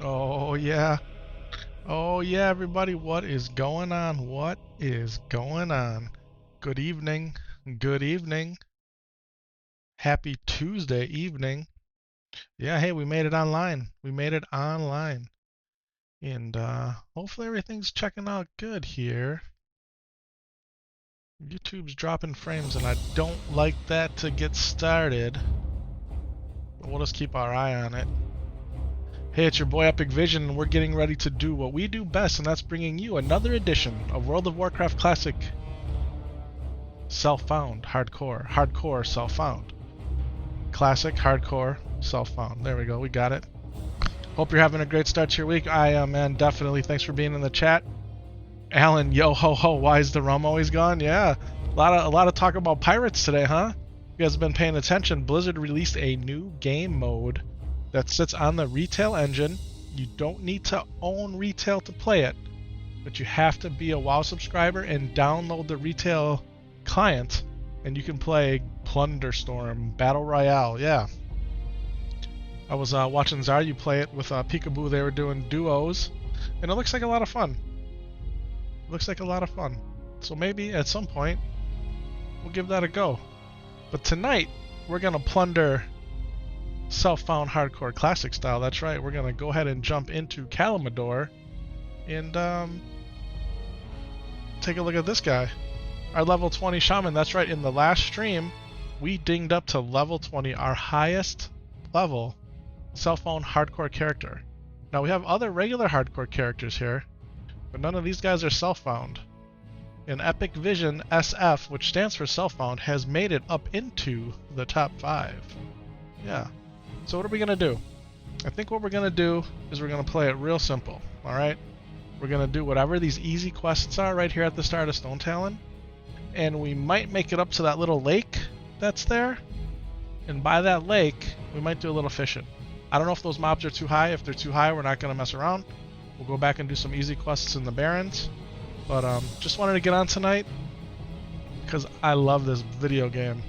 Oh yeah. Oh yeah, everybody, what is going on? What is going on? Good evening. Good evening. Happy Tuesday evening. Yeah, hey, we made it online. We made it online. And hopefully everything's checking out good here. YouTube's dropping frames and I don't like that to get started. But we'll just keep our eye on it. Hey, it's your boy Epik Vision, and we're getting ready to do what we do best, and that's bringing you another edition of World of Warcraft Classic Self-Found, Hardcore, Self-Found. Classic, Hardcore, Self-Found. There we go, we got it. Hope you're having a great start to your week. I am, man, definitely. Thanks for being in the chat. Alan, yo ho ho, why is the rum always gone? Yeah, a lot of talk about pirates today, huh? You guys have been paying attention. Blizzard released a new game mode that sits on the retail engine. You don't need to own retail to play it, but you have to be a WoW subscriber and download the retail client, and you can play Plunderstorm Battle Royale. Yeah, I was watching Zaryu play it with Peekaboo. They were doing duos, and it looks like a lot of fun. Looks like a lot of fun. So maybe at some point we'll give that a go. But tonight we're gonna plunder Self-Found Hardcore Classic style. That's right. We're gonna go ahead and jump into Kalamador and take a look at this guy. Our level 20 shaman. That's right. In the last stream, we dinged up to level 20, our highest level Self-Found Hardcore character. Now we have other regular hardcore characters here, but none of these guys are self-found. And Epik Vision SF, which stands for self-found, has made it up into the top 5. Yeah. So what are we going to do? I think what we're going to do is we're going to play it real simple, alright? We're going to do whatever these easy quests are right here at the start of Stone Talon, and we might make it up to that little lake that's there, and by that lake, we might do a little fishing. I don't know if those mobs are too high. If they're too high, we're not going to mess around. We'll go back and do some easy quests in the Barrens. But just wanted to get on tonight because I love this video game.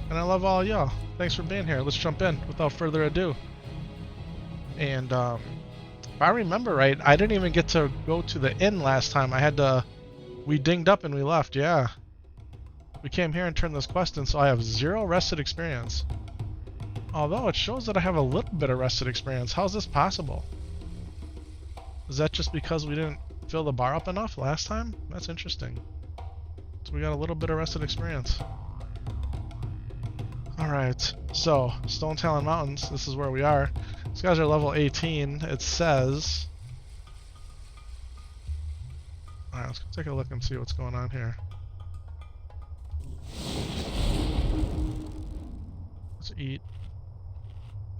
And I love all y'all. Thanks for being here. Let's jump in without further ado. And if I remember right, I didn't even get to go to the inn last time. We dinged up and we left, yeah. We came here and turned this quest in, so I have 0 rested experience. Although it shows that I have a little bit of rested experience. How's this possible? Is that just because we didn't fill the bar up enough last time? That's interesting. So we got a little bit of rested experience. Alright, so Stone Talon Mountains, this is where we are. These guys are level 18. It says... Alright, let's go take a look and see what's going on here. Let's eat.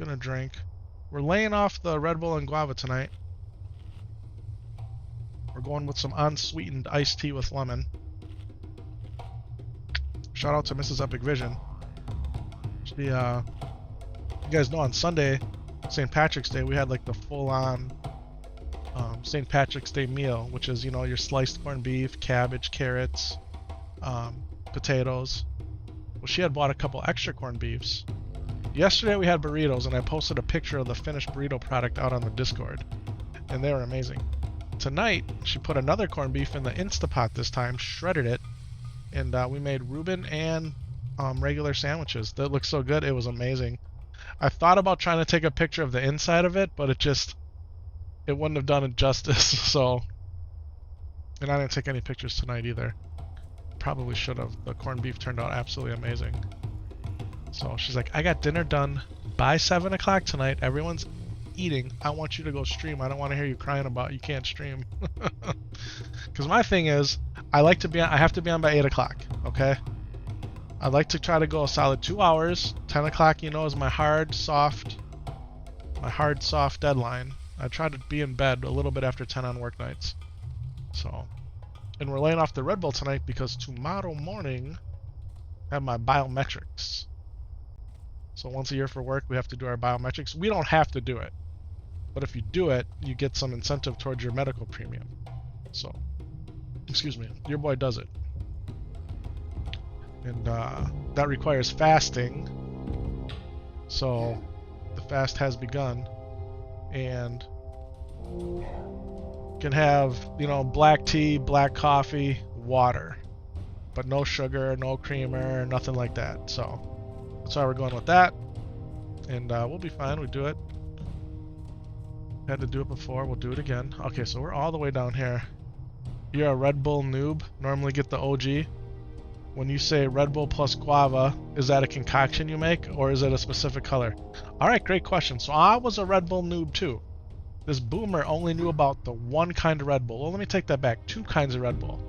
Gonna drink. We're laying off the Red Bull and guava tonight. We're going with some unsweetened iced tea with lemon. Shout out to Mrs. Epik Vision. You guys know on Sunday, St. Patrick's Day, we had like the full-on St. Patrick's Day meal, which is, you know, your sliced corned beef, cabbage, carrots, potatoes. Well, she had bought a couple extra corned beefs. Yesterday we had burritos, and I posted a picture of the finished burrito product out on the Discord, and they were amazing. Tonight, she put another corned beef in the Instapot this time, shredded it, and we made Reuben and regular sandwiches. That looked so good, it was amazing. I thought about trying to take a picture of the inside of it, but it wouldn't have done it justice, so... And I didn't take any pictures tonight either. Probably should have. The corned beef turned out absolutely amazing. So she's like, I got dinner done by 7 o'clock tonight. Everyone's eating. I want you to go stream. I don't want to hear you crying about you can't stream. Because my thing is, I have to be on by 8 o'clock, okay? I'd like to try to go a solid 2 hours. 10 o'clock, you know, is my hard, soft deadline. I try to be in bed a little bit after 10 on work nights. So, and we're laying off the Red Bull tonight because tomorrow morning I have my biometrics. So once a year for work, we have to do our biometrics. We don't have to do it, but if you do it, you get some incentive towards your medical premium. So, excuse me, your boy does it. And that requires fasting. So the fast has begun, and You can have, you know, black tea, black coffee, water, but no sugar, no creamer, nothing like that. So that's why we're going with that, and we'll be fine. We do it. Had to do it before. We'll do it again. Okay, so we're all the way down here. You're a Red Bull noob. Normally get the OG. When you say Red Bull plus guava, is that a concoction you make, or is it a specific color? All right, great question. So I was a Red Bull noob too. This boomer only knew about the one kind of Red Bull. Well, let me take that back. Two kinds of Red Bull.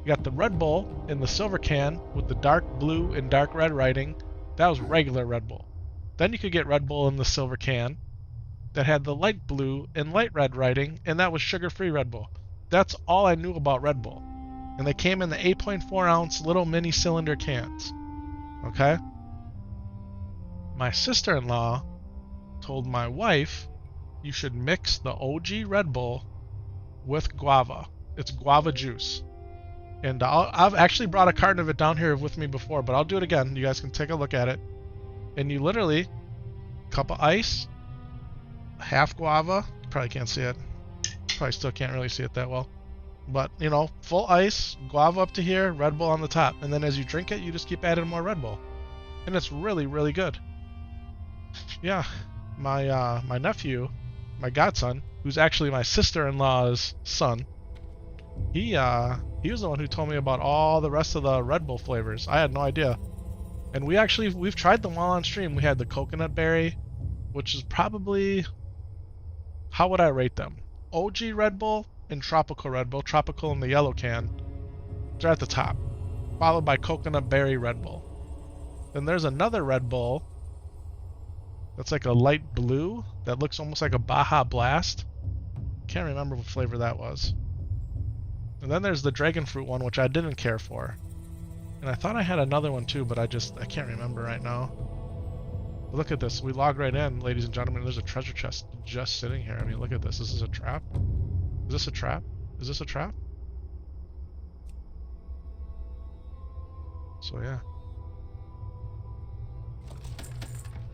You got the Red Bull in the silver can with the dark blue and dark red writing. That was regular Red Bull. Then you could get Red Bull in the silver can that had the light blue and light red writing, and that was sugar-free Red Bull. That's all I knew about Red Bull. And they came in the 8.4 ounce little mini cylinder cans. Okay? My sister-in-law told my wife you should mix the OG Red Bull with guava. It's guava juice. And I've actually brought a carton of it down here with me before, but I'll do it again. You guys can take a look at it. And you literally, cup of ice, half guava. You probably can't see it. Probably still can't really see it that well. But, you know, full ice, guava up to here, Red Bull on the top. And then as you drink it, you just keep adding more Red Bull. And it's really, really good. Yeah, my nephew, my godson, who's actually my sister-in-law's son, he was the one who told me about all the rest of the Red Bull flavors. I had no idea. And we've tried them all on stream. We had the coconut berry, which is probably, how would I rate them? OG Red Bull and tropical Red Bull, tropical in the yellow can, they're at the top, followed by coconut berry Red Bull. Then there's another Red Bull that's like a light blue that looks almost like a Baja Blast. Can't remember what flavor that was. And then there's the dragon fruit one, which I didn't care for. And I thought I had another one too, but I can't remember right now. But look at this. We log right in, ladies and gentlemen. There's a treasure chest just sitting here. I mean, look at this. This is a trap. Is this a trap? Is this a trap? So yeah.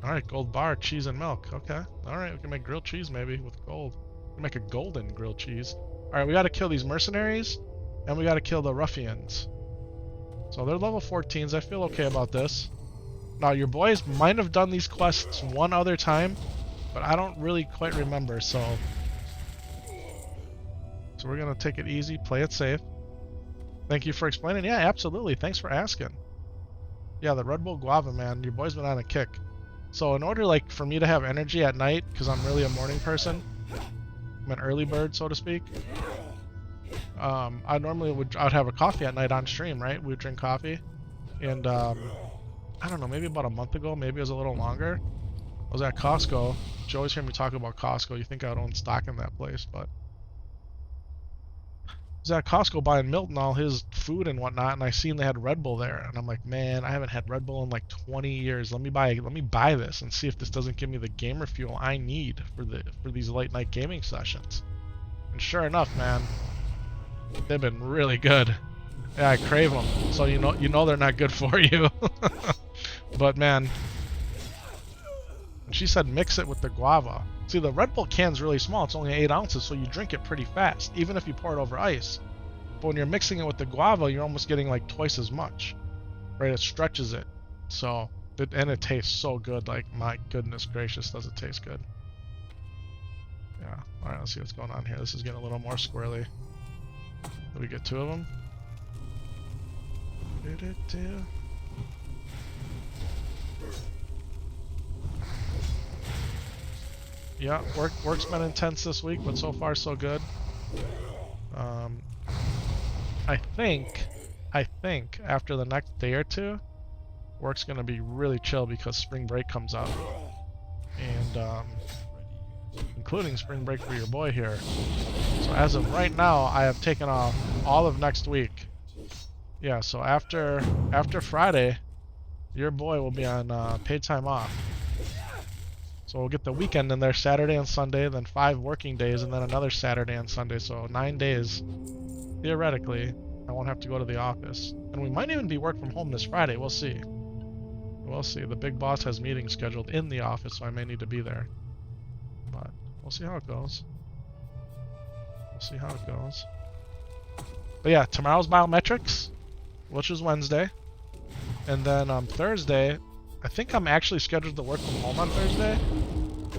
Alright, gold bar, cheese and milk. Okay. Alright, we can make grilled cheese maybe with gold. We can make a golden grilled cheese. Alright, we gotta kill these mercenaries, and we gotta kill the ruffians. So they're level 14s. I feel okay about this. Now, your boys might have done these quests one other time, but I don't really quite remember, so we're gonna take it easy, play it safe. Thank you for explaining. Yeah, absolutely. Thanks for asking. Yeah, the Red Bull Guava, man. Your boy's been on a kick. So in order, like, for me to have energy at night, because I'm really a morning person, I'm an early bird, so to speak. I'd have a coffee at night on stream, right? We'd drink coffee, and I don't know, maybe about a month ago, maybe it was a little longer. I was at Costco. You always hear me talk about Costco. You think I would own stock in that place, but I was at Costco buying Milton all his food and whatnot, and I seen they had Red Bull there, and I'm like, man, I haven't had Red Bull in like 20 years. Let me buy this and see if this doesn't give me the gamer fuel I need for these late night gaming sessions. And sure enough, man, they've been really good. Yeah, I crave them. So you know they're not good for you. But man, and she said mix it with the guava. See, the Red Bull can's really small. It's only 8 ounces, so you drink it pretty fast, even if you pour it over ice. But when you're mixing it with the guava, you're almost getting like twice as much, right? It stretches it. So, and it tastes so good. Like, my goodness gracious, does it taste good. Yeah. All right, let's see what's going on here. This is getting a little more squirrely. Did we get 2 of them? Yeah, work's been intense this week, but so far so good. I think after the next day or two, work's gonna be really chill because spring break comes up, and including spring break for your boy here. So as of right now, I have taken off all of next week. Yeah, so after Friday, your boy will be on paid time off. So we'll get the weekend in there, Saturday and Sunday, then 5 working days, and then another Saturday and Sunday. So 9 days, theoretically, I won't have to go to the office. And we might even be work from home this Friday. We'll see. We'll see. The big boss has meetings scheduled in the office, so I may need to be there. But we'll see how it goes. We'll see how it goes. But yeah, tomorrow's biometrics, which is Wednesday. And then Thursday, I think I'm actually scheduled to work from home on Thursday.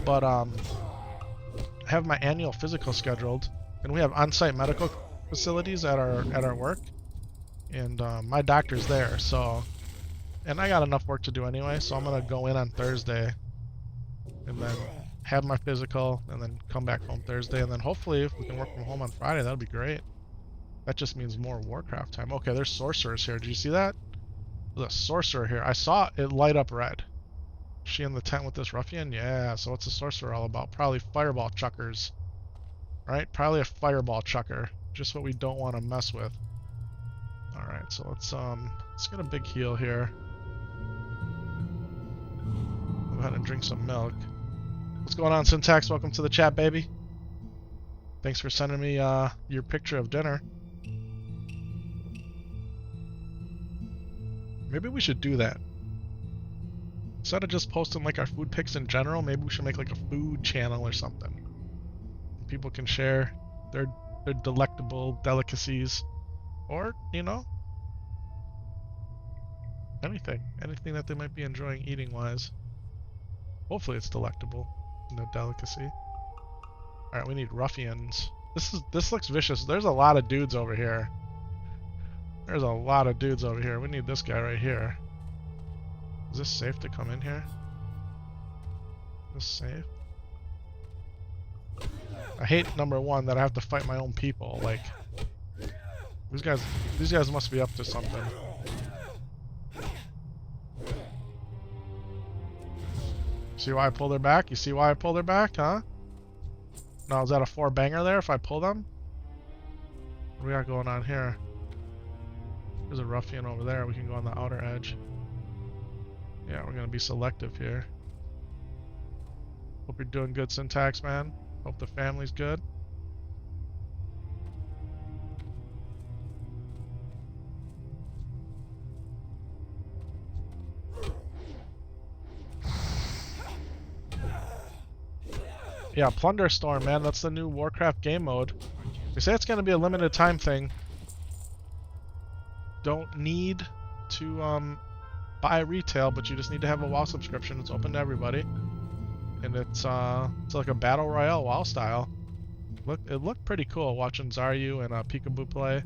But I have my annual physical scheduled. And we have on-site medical facilities at our work. And my doctor's there, so... And I got enough work to do anyway, so I'm going to go in on Thursday. And then have my physical, and then come back home Thursday. And then hopefully, if we can work from home on Friday, that would be great. That just means more Warcraft time. Okay, there's sorcerers here. Did you see that? There's a sorcerer here. I saw it light up red. Is she in the tent with this ruffian? Yeah, so what's the sorcerer all about? Probably fireball chuckers. Right? Probably a fireball chucker. Just what we don't want to mess with. Alright, so let's get a big heal here. Go ahead and drink some milk. What's going on, Syntax? Welcome to the chat, baby. Thanks for sending me your picture of dinner. Maybe we should do that. Instead of just posting like our food pics in general, maybe we should make like a food channel or something. People can share their delectable delicacies. Or, you know, anything that they might be enjoying eating wise. Hopefully it's delectable, no delicacy. Alright, we need ruffians. This looks vicious. There's a lot of dudes over here. There's a lot of dudes over here. We need this guy right here. Is this safe to come in here? Is this safe? I hate, number one, that I have to fight my own people. Like, these guys must be up to something. See why I pulled her back? You see why I pulled her back, huh? Now, is that a 4-banger there if I pull them? What do we got going on here? There's a ruffian over there. We can go on the outer edge. Yeah, we're gonna be selective here. Hope you're doing good, Syntax, man. Hope the family's good. Yeah, Plunder Storm, man. That's the new Warcraft game mode. They say it's going to be a limited time thing. Don't need to buy retail, but you just need to have a WoW subscription. It's open to everybody, and it's like a battle royale WoW style. It looked pretty cool watching Zaryu and Peekaboo play.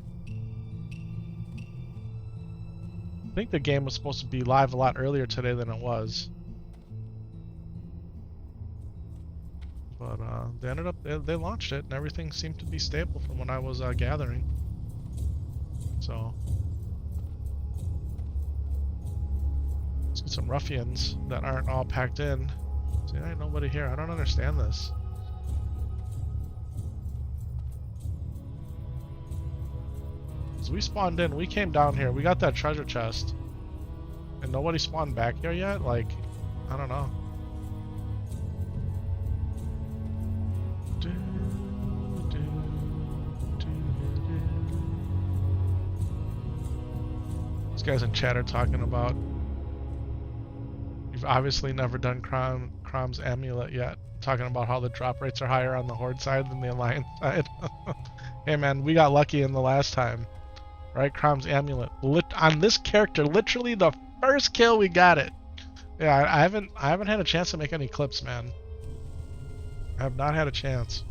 I think the game was supposed to be live a lot earlier today than it was. But they ended up, they launched it, and everything seemed to be stable from what I was gathering. So let's get some ruffians that aren't all packed in. See, there ain't nobody here. I don't understand this. So we spawned in, we came down here, we got that treasure chest, and nobody spawned back here yet? Like, I don't know. These guys in chat are talking about, you've obviously never done Crom's amulet yet. Talking about how the drop rates are higher on the Horde side than the Alliance side. Hey man, we got lucky in the last time. Right, Crom's amulet. On this character, literally the first kill we got it. Yeah, I haven't had a chance to make any clips, man. I have not had a chance.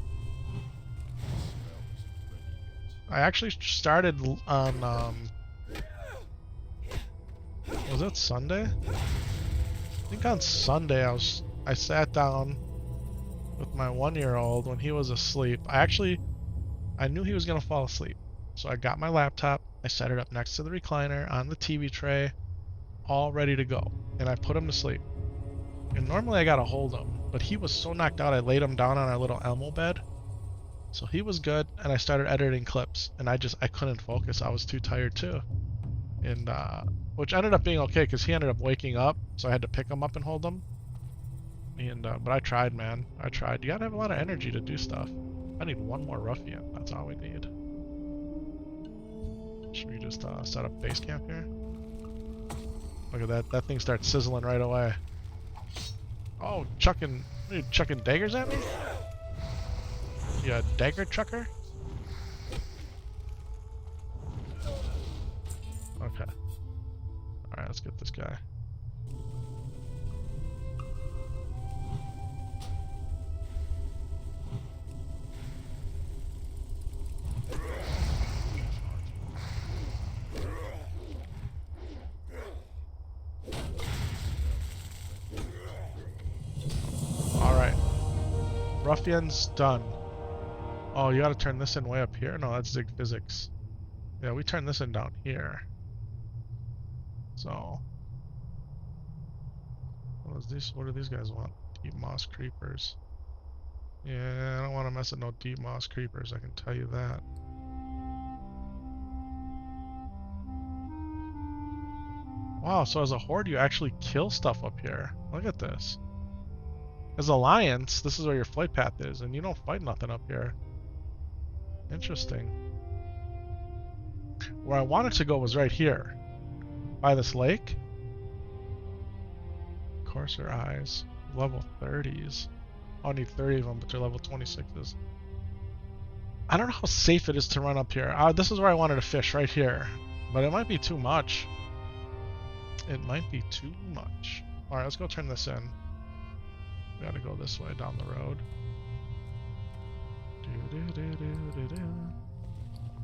I actually started on was it Sunday? I think on Sunday I sat down with my 1-year-old when he was asleep. I knew he was gonna fall asleep. So I got my laptop, I set it up next to the recliner on the TV tray, all ready to go. And I put him to sleep. And normally I gotta hold him, but he was so knocked out I laid him down on our little Elmo bed. So he was good, and I started editing clips, and I couldn't focus. I was too tired too. And which ended up being okay because he ended up waking up, so I had to pick him up and hold him. And but I tried, man. I tried. You gotta have a lot of energy to do stuff. I need one more ruffian. That's all we need. Should we just set up base camp here? Look at that. That thing starts sizzling right away. Oh, what are you chucking daggers at me? You a dagger chucker? Okay. Alright, let's get this guy. Alright. Ruffian's done. Oh, you gotta turn this in way up here? No, that's Zig Physics. Yeah, we turn this in down here. So... what do these guys want? Deep moss creepers. Yeah, I don't want to mess with no deep moss creepers, I can tell you that. Wow, so as a horde you actually kill stuff up here. Look at this. As Alliance, this is where your flight path is, and you don't fight nothing up here. Interesting. Where I wanted to go was right here. By this lake. Courser eyes. Level 30s. I'll need 30 of them, but they're level 26s. I don't know how safe it is to run up here. This is where I wanted to fish, right here. But it might be too much. It might be too much. Alright, let's go turn this in. We gotta go this way down the road.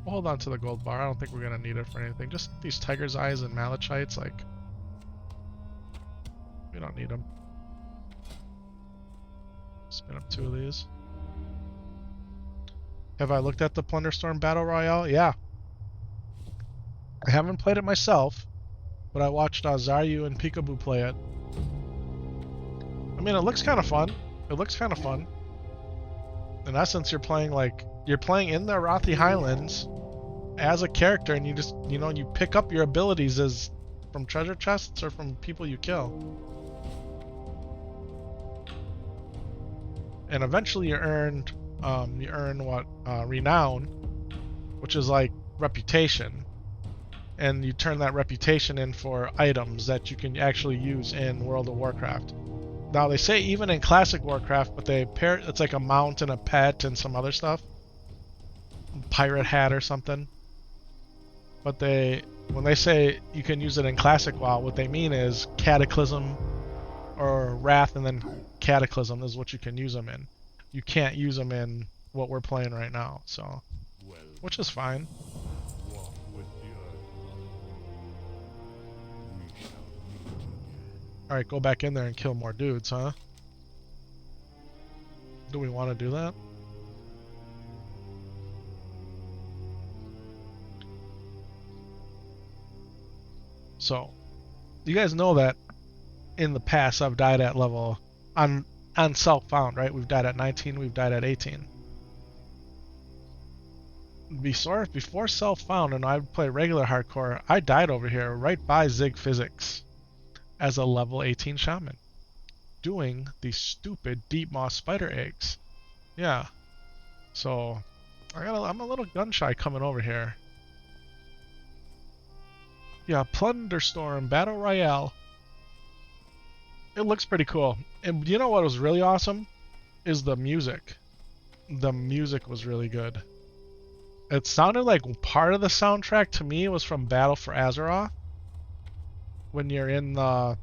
We'll hold on to the gold bar. I don't think we're gonna need it for anything. Just these tiger's eyes and malachites, like... we don't need them. Spin up 2 of these. Have I looked at the Plunderstorm Battle Royale? Yeah. I haven't played it myself, but I watched Zaryu and Peekaboo play it. I mean, it looks kind of fun. It looks kind of fun. In essence, you're playing in the Arathi Highlands as a character, and you just, you know, you pick up your abilities as from treasure chests or from people you kill. And eventually you earn what? Renown, which is like reputation. And you turn that reputation in for items that you can actually use in World of Warcraft. Now they say even in Classic Warcraft, but they pair it's like a mount and a pet and some other stuff. Pirate hat or something. But when they say you can use it in Classic WoW, what they mean is Cataclysm or Wrath and then Cataclysm is what you can use them in. You can't use them in what we're playing right now, so which is fine. Alright, go back in there and kill more dudes, huh? Do we want to do that? So, you guys know that in the past I've died at level on self-found, right? We've died at 19, we've died at 18. Before self-found and I would play regular hardcore, I died over here right by Zig Physics as a level 18 shaman doing these stupid deep moss spider eggs. Yeah. So I'm a little gun shy coming over here. Yeah, Plunderstorm Battle Royale. It looks pretty cool. And you know what was really awesome? Is the music. The music was really good. It sounded like part of the soundtrack to me was from Battle for Azeroth. When you're in the,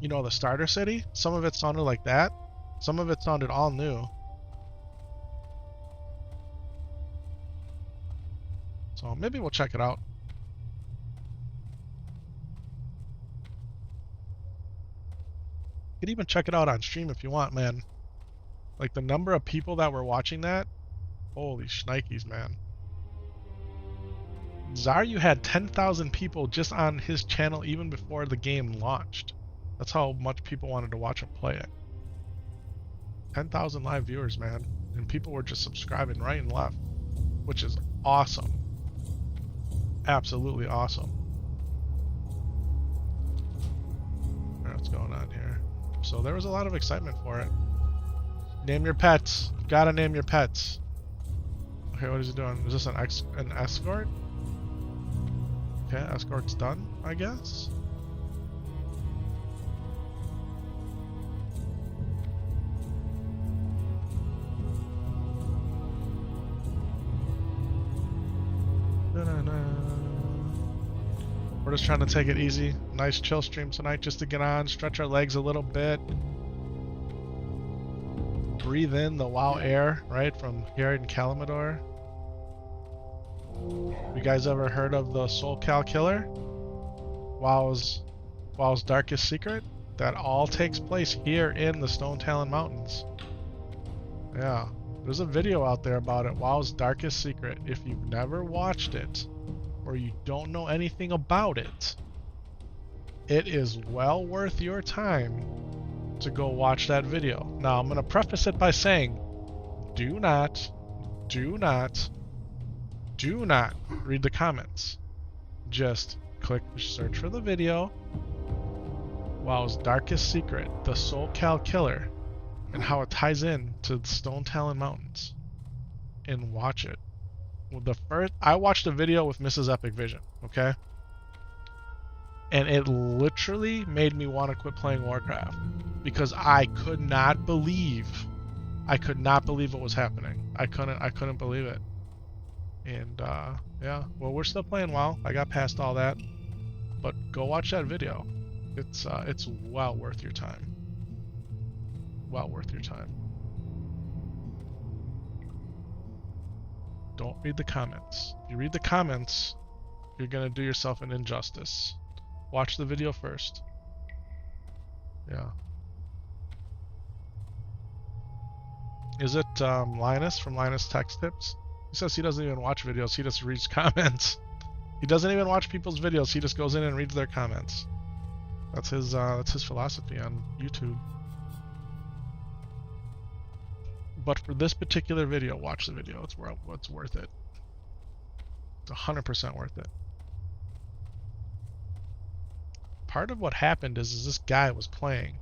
you know, the starter city. Some of it sounded like that. Some of it sounded all new. So maybe we'll check it out. You could even check it out on stream if you want, man. Like the number of people that were watching that. Holy shnikes, man. Zaryu had 10,000 people just on his channel even before the game launched. That's how much people wanted to watch him play it. 10,000 live viewers, man. And people were just subscribing right and left. Which is awesome. Absolutely awesome. Alright, what's going on here? So there was a lot of excitement for it. Name your pets. Gotta name your pets. Okay, what is he doing? Is this an escort? Okay, escort's done, I guess. We're just trying to take it easy. Nice chill stream tonight just to get on, stretch our legs a little bit. Breathe in the WoW air, right, from here in Calamador. You guys ever heard of the SoulCal Killer? WoW's darkest secret? That all takes place here in the Stone Talon Mountains. Yeah. There's a video out there about it, WoW's darkest secret. If you've never watched it, or you don't know anything about it, it is well worth your time to go watch that video. Now, I'm going to preface it by saying, do not read the comments. Just click search for the video, WoW's darkest secret, the SoulCal Killer, and how it ties in to the Stone Talon Mountains, and watch it. I watched a video with Mrs. Epik Vision, okay? And it literally made me want to quit playing Warcraft because I could not believe what was happening. I couldn't believe it. And yeah, well, we're still playing WoW. I got past all that, but go watch that video. It's well worth your time. Well worth your time. Don't read the comments. If you read the comments, you're gonna do yourself an injustice. Watch the video first. Yeah. Is it Linus from Linus Text Tips? He says he doesn't even watch videos, he just reads comments. He doesn't even watch people's videos, he just goes in and reads their comments. That's his philosophy on YouTube. But for this particular video, watch the video. It's worth it. It's 100% worth it. Part of what happened is this guy was playing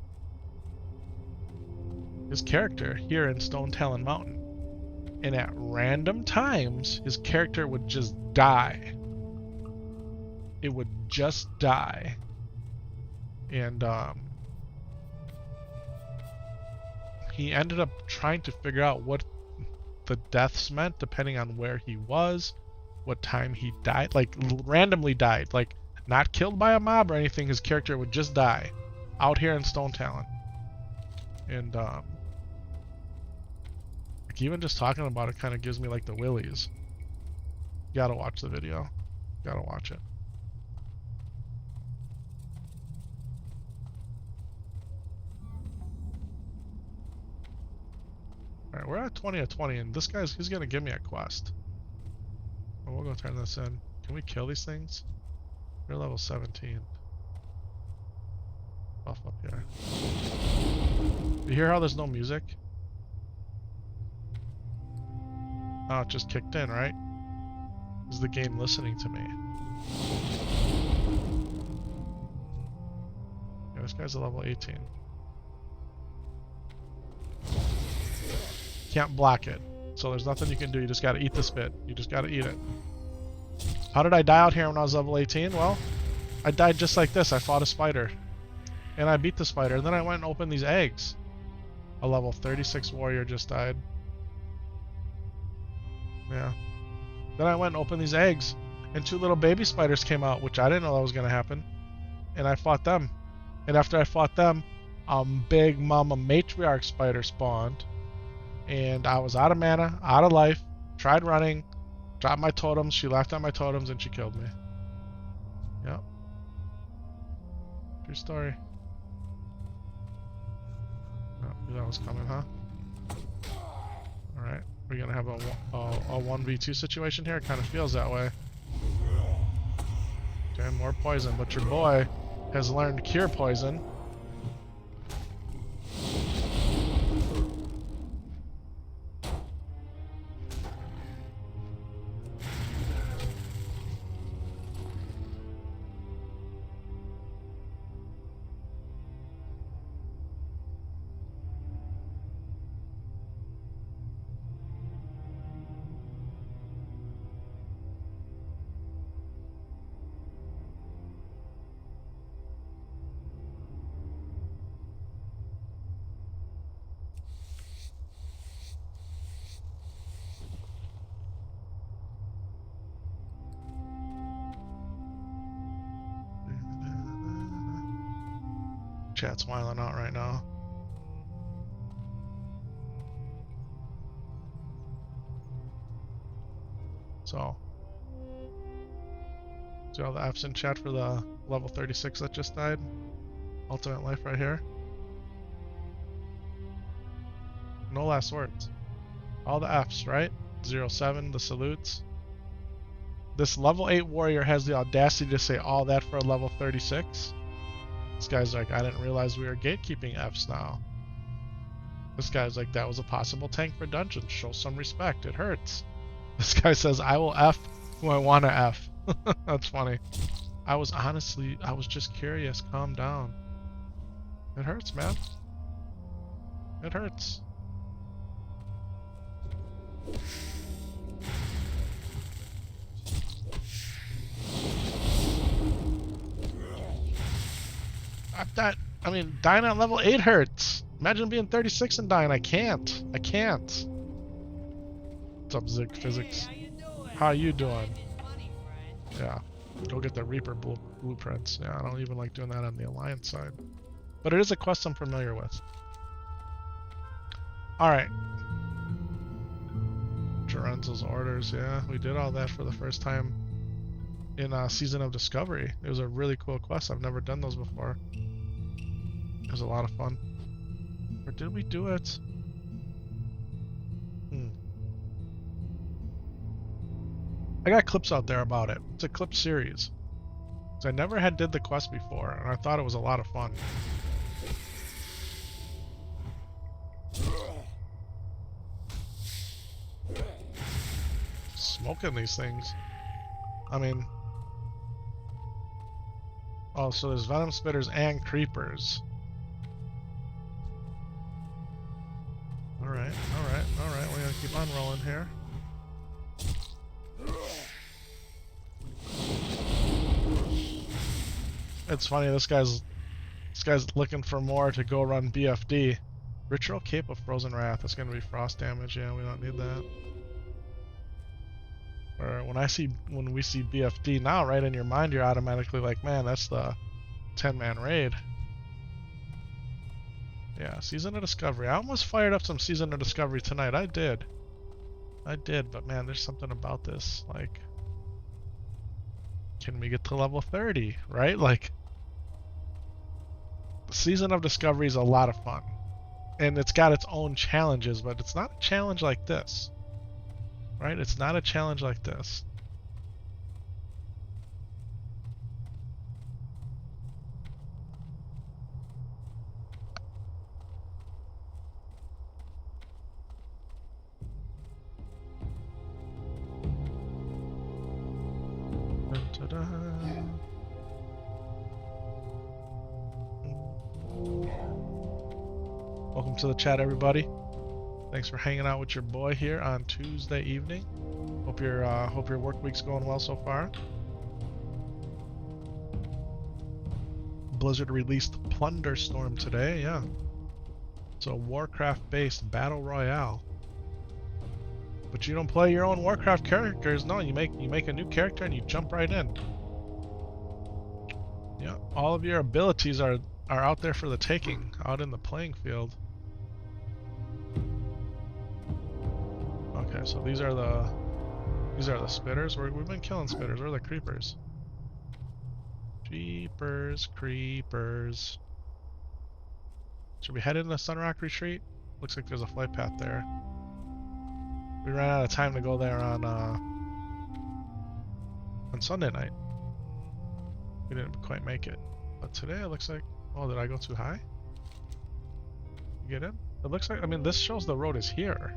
his character here in Stone Talon Mountain. And at random times, his character would just die. It would just die. And he ended up trying to figure out what the deaths meant depending on where he was, what time he died, like randomly died, like not killed by a mob or anything. His character would just die out here in Stone Talon. And like even just talking about it kind of gives me like the willies. You gotta watch the video. You gotta watch it. Alright, we're at 20 of 20, and this he's gonna give me a quest. Oh, we'll go turn this in. Can we kill these things? We're level 17. Buff up here. You hear how there's no music? Oh, it just kicked in, right? Is the game listening to me? Yeah, this guy's a level 18. Can't block it, so there's nothing you can do. You just gotta eat the spit. You just gotta eat it. How did I die out here when I was level 18? Well, I died just like this. I fought a spider, and I beat the spider, and then I went and opened these eggs. A level 36 warrior just died. Yeah. Then I went and opened these eggs, and 2 little baby spiders came out, which I didn't know that was gonna happen. And I fought them. And after I fought them, big mama matriarch spider spawned. And I was out of mana, out of life, tried running, dropped my totems, she laughed at my totems, and she killed me. Yep. True story. Oh, knew that was coming, huh? Alright, we're gonna have a 1v2 situation here? It kind of feels that way. Damn, more poison, but your boy has learned cure poison. Chat's wiling out right now. So, see all the F's in chat for the level 36 that just died? Ultimate life right here. No last words. All the F's, right? 07, the salutes. This level 8 warrior has the audacity to say all that for a level 36. This guy's like, I didn't realize we were gatekeeping F's now. This guy's like, that was a possible tank for dungeons. Show some respect. It hurts. This guy says, I will F who I want to F. That's funny. I was just curious. Calm down. It hurts, man. It hurts. I mean, dying at level 8 hurts. Imagine being 36 and dying. I can't. I can't. What's up, Zig Physics? How you doing? Yeah. Go get the Reaper blueprints. Yeah, I don't even like doing that on the Alliance side. But it is a quest I'm familiar with. Alright. Lorenzo's orders, yeah. We did all that for the first time in Season of Discovery. It was a really cool quest. I've never done those before. It was a lot of fun. Or did we do it? I got clips out there about it. It's a clip series. So I never did the quest before, and I thought it was a lot of fun. Smoking these things. I mean... Oh, so there's Venom Spitters and Creepers. Alright, alright, alright. We're gonna keep on rolling here. It's funny, this guy's looking for more to go run BFD. Ritual Cape of Frozen Wrath. That's gonna be frost damage. Yeah, we don't need that. Or when we see BFD now, right in your mind, you're automatically like, man, that's the 10-man raid. Yeah, Season of Discovery. I almost fired up some Season of Discovery tonight. I did, but man, there's something about this. Like, can we get to level 30, right? Like, Season of Discovery is a lot of fun. And it's got its own challenges, but it's not a challenge like this. Right? It's not a challenge like this. Ta-da. Welcome to the chat, everybody. Thanks for hanging out with your boy here on Tuesday evening. Hope your work week's going well so far. Blizzard released Plunderstorm today, yeah. It's a Warcraft-based battle royale. But you don't play your own Warcraft characters. No, you make a new character and you jump right in. Yeah, all of your abilities are out there for the taking, out in the playing field. Okay, so these are the spitters. We've been killing spitters. Where are the creepers? Jeepers, creepers. Should we head into Sunrock Retreat? Looks like there's a flight path there. We ran out of time to go there on Sunday night. We didn't quite make it. But today it looks like... Oh, did I go too high? Get in? It looks like... I mean, this shows the road is here.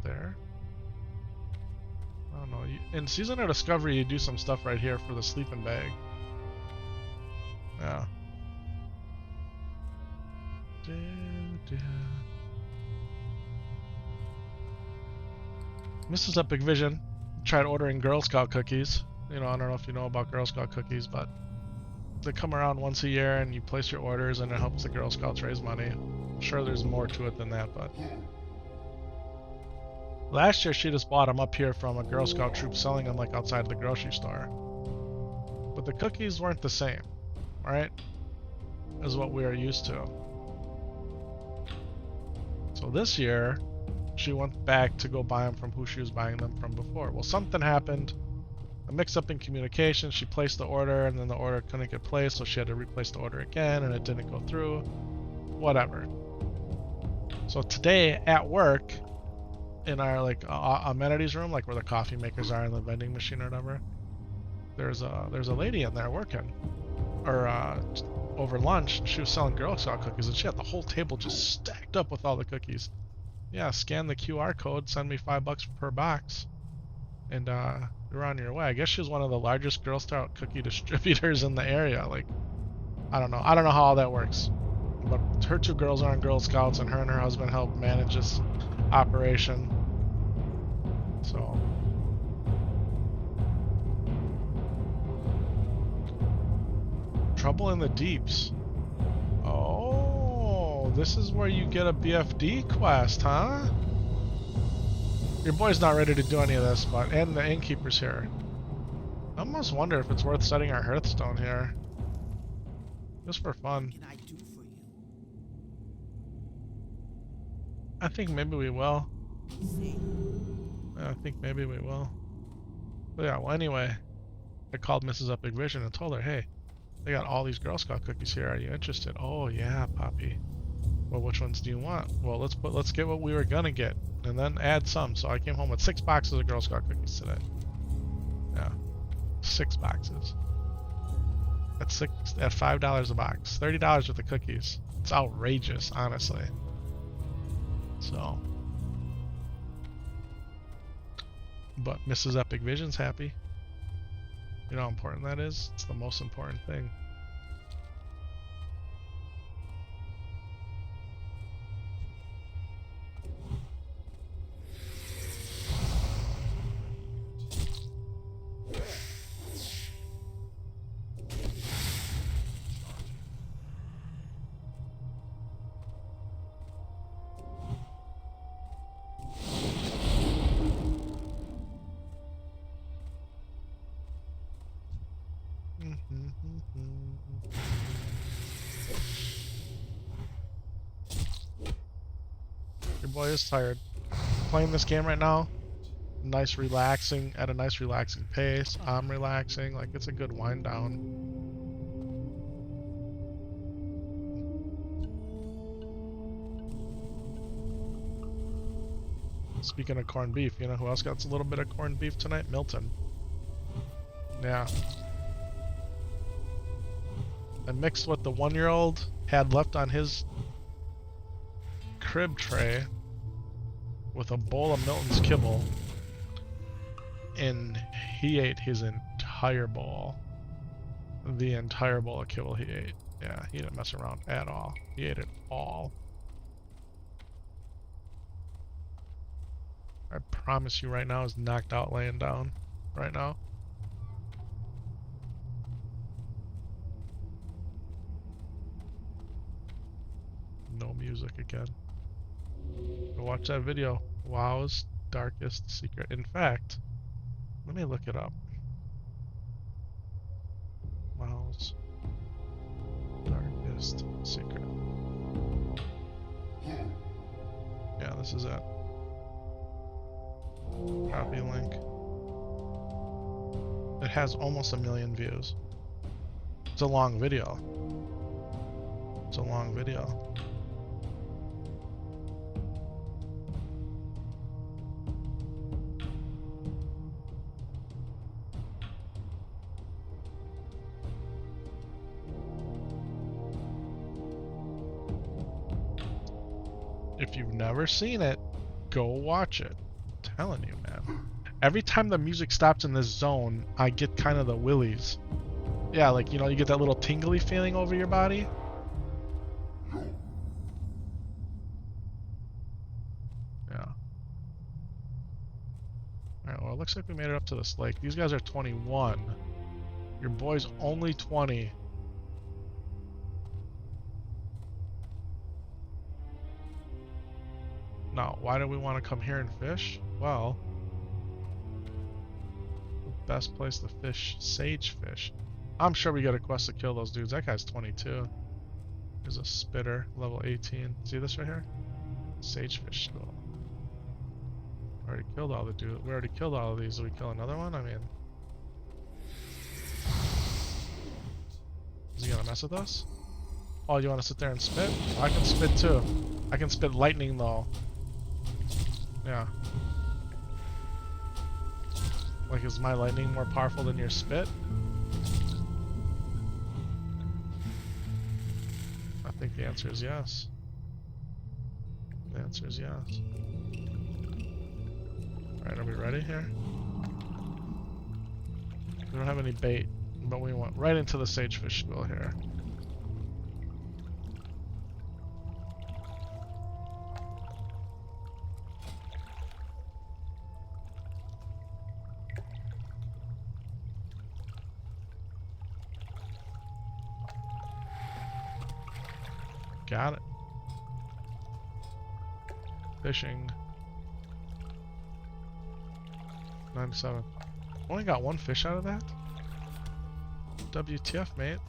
There. I don't know. In Season of Discovery, you do some stuff right here for the sleeping bag. Yeah. Mrs. Epik Vision tried ordering Girl Scout cookies. You know, I don't know if you know about Girl Scout cookies, but they come around once a year and you place your orders and it helps the Girl Scouts raise money. I'm sure there's more to it than that, but Last year she just bought them up here from a Girl Scout troop selling them like outside of the grocery store. But the cookies weren't the same, right? As what we are used to. So this year, she went back to go buy them from who she was buying them from before. Well, something happened. A mix-up in communication. She placed the order, and then the order couldn't get placed, so she had to replace the order again, and it didn't go through. Whatever. So today at work, in our like amenities room, like where the coffee makers are and the vending machine or whatever, there's a lady in there working, or over lunch. She was selling Girl Scout cookies, and she had the whole table just stacked up with all the cookies. Yeah, scan the QR code, send me $5 per box, and you're on your way. I guess she was one of the largest Girl Scout cookie distributors in the area. Like, I don't know how all that works, but her two girls are in Girl Scouts, and her husband help manage this operation. So trouble in the deeps. Oh, this is where you get a BFD quest, huh? Your boy's not ready to do any of this, but and the innkeeper's here. I almost wonder if it's worth setting our Hearthstone here, just for fun. What can I do for you? I think maybe we will. See? I think maybe we will. But yeah, well, anyway, I called Mrs. Epik Vision and told her, hey, they got all these Girl Scout cookies here. Are you interested? Oh yeah, Poppy. Well, which ones do you want? Well, let's get what we were gonna get, and then add some. So I came home with 6 boxes of Girl Scout cookies today. Yeah, 6 boxes. That's at $5 a box. $30 worth of cookies. It's outrageous, honestly. So, but Mrs. Epik Vision's happy. You know how important that is? It's the most important thing. Your boy is tired. Playing this game right now, at a nice relaxing pace. I'm relaxing, like it's a good wind down. Speaking of corned beef, you know who else got a little bit of corned beef tonight? Milton. Yeah. I mixed what the 1-year-old had left on his crib tray with a bowl of Milton's kibble, and he ate his entire bowl. The entire bowl of kibble he ate. Yeah, he didn't mess around at all. He ate it all. I promise you right now, he's knocked out laying down right now. No music again. Go watch that video. WoW's darkest secret. In fact, let me look it up. WoW's darkest secret. Yeah, this is it. Copy link. It has almost 1 million views. It's a long video. It's a long video. If you've never seen it, go watch it. I'm telling you, man. Every time the music stops in this zone, I get kind of the willies. Yeah, like, you know, you get that little tingly feeling over your body. Yeah. Alright, well, it looks like we made it up to this lake. These guys are 21. Your boy's only 20. No, why do we want to come here and fish? Well, the best place to fish sagefish. I'm sure we get a quest to kill those dudes. That guy's 22. There's a spitter, level 18. See this right here? Sagefish school. Already killed all the dudes. We already killed all of these. Do we kill another one? I mean, is he gonna mess with us? Oh, you want to sit there and spit? I can spit too. I can spit lightning though. Yeah. Like, is my lightning more powerful than your spit? I think the answer is yes. The answer is yes. Alright, are we ready here? We don't have any bait, but we went right into the sagefish school here. Got it. Fishing. 97. Only got one fish out of that? WTF, mate.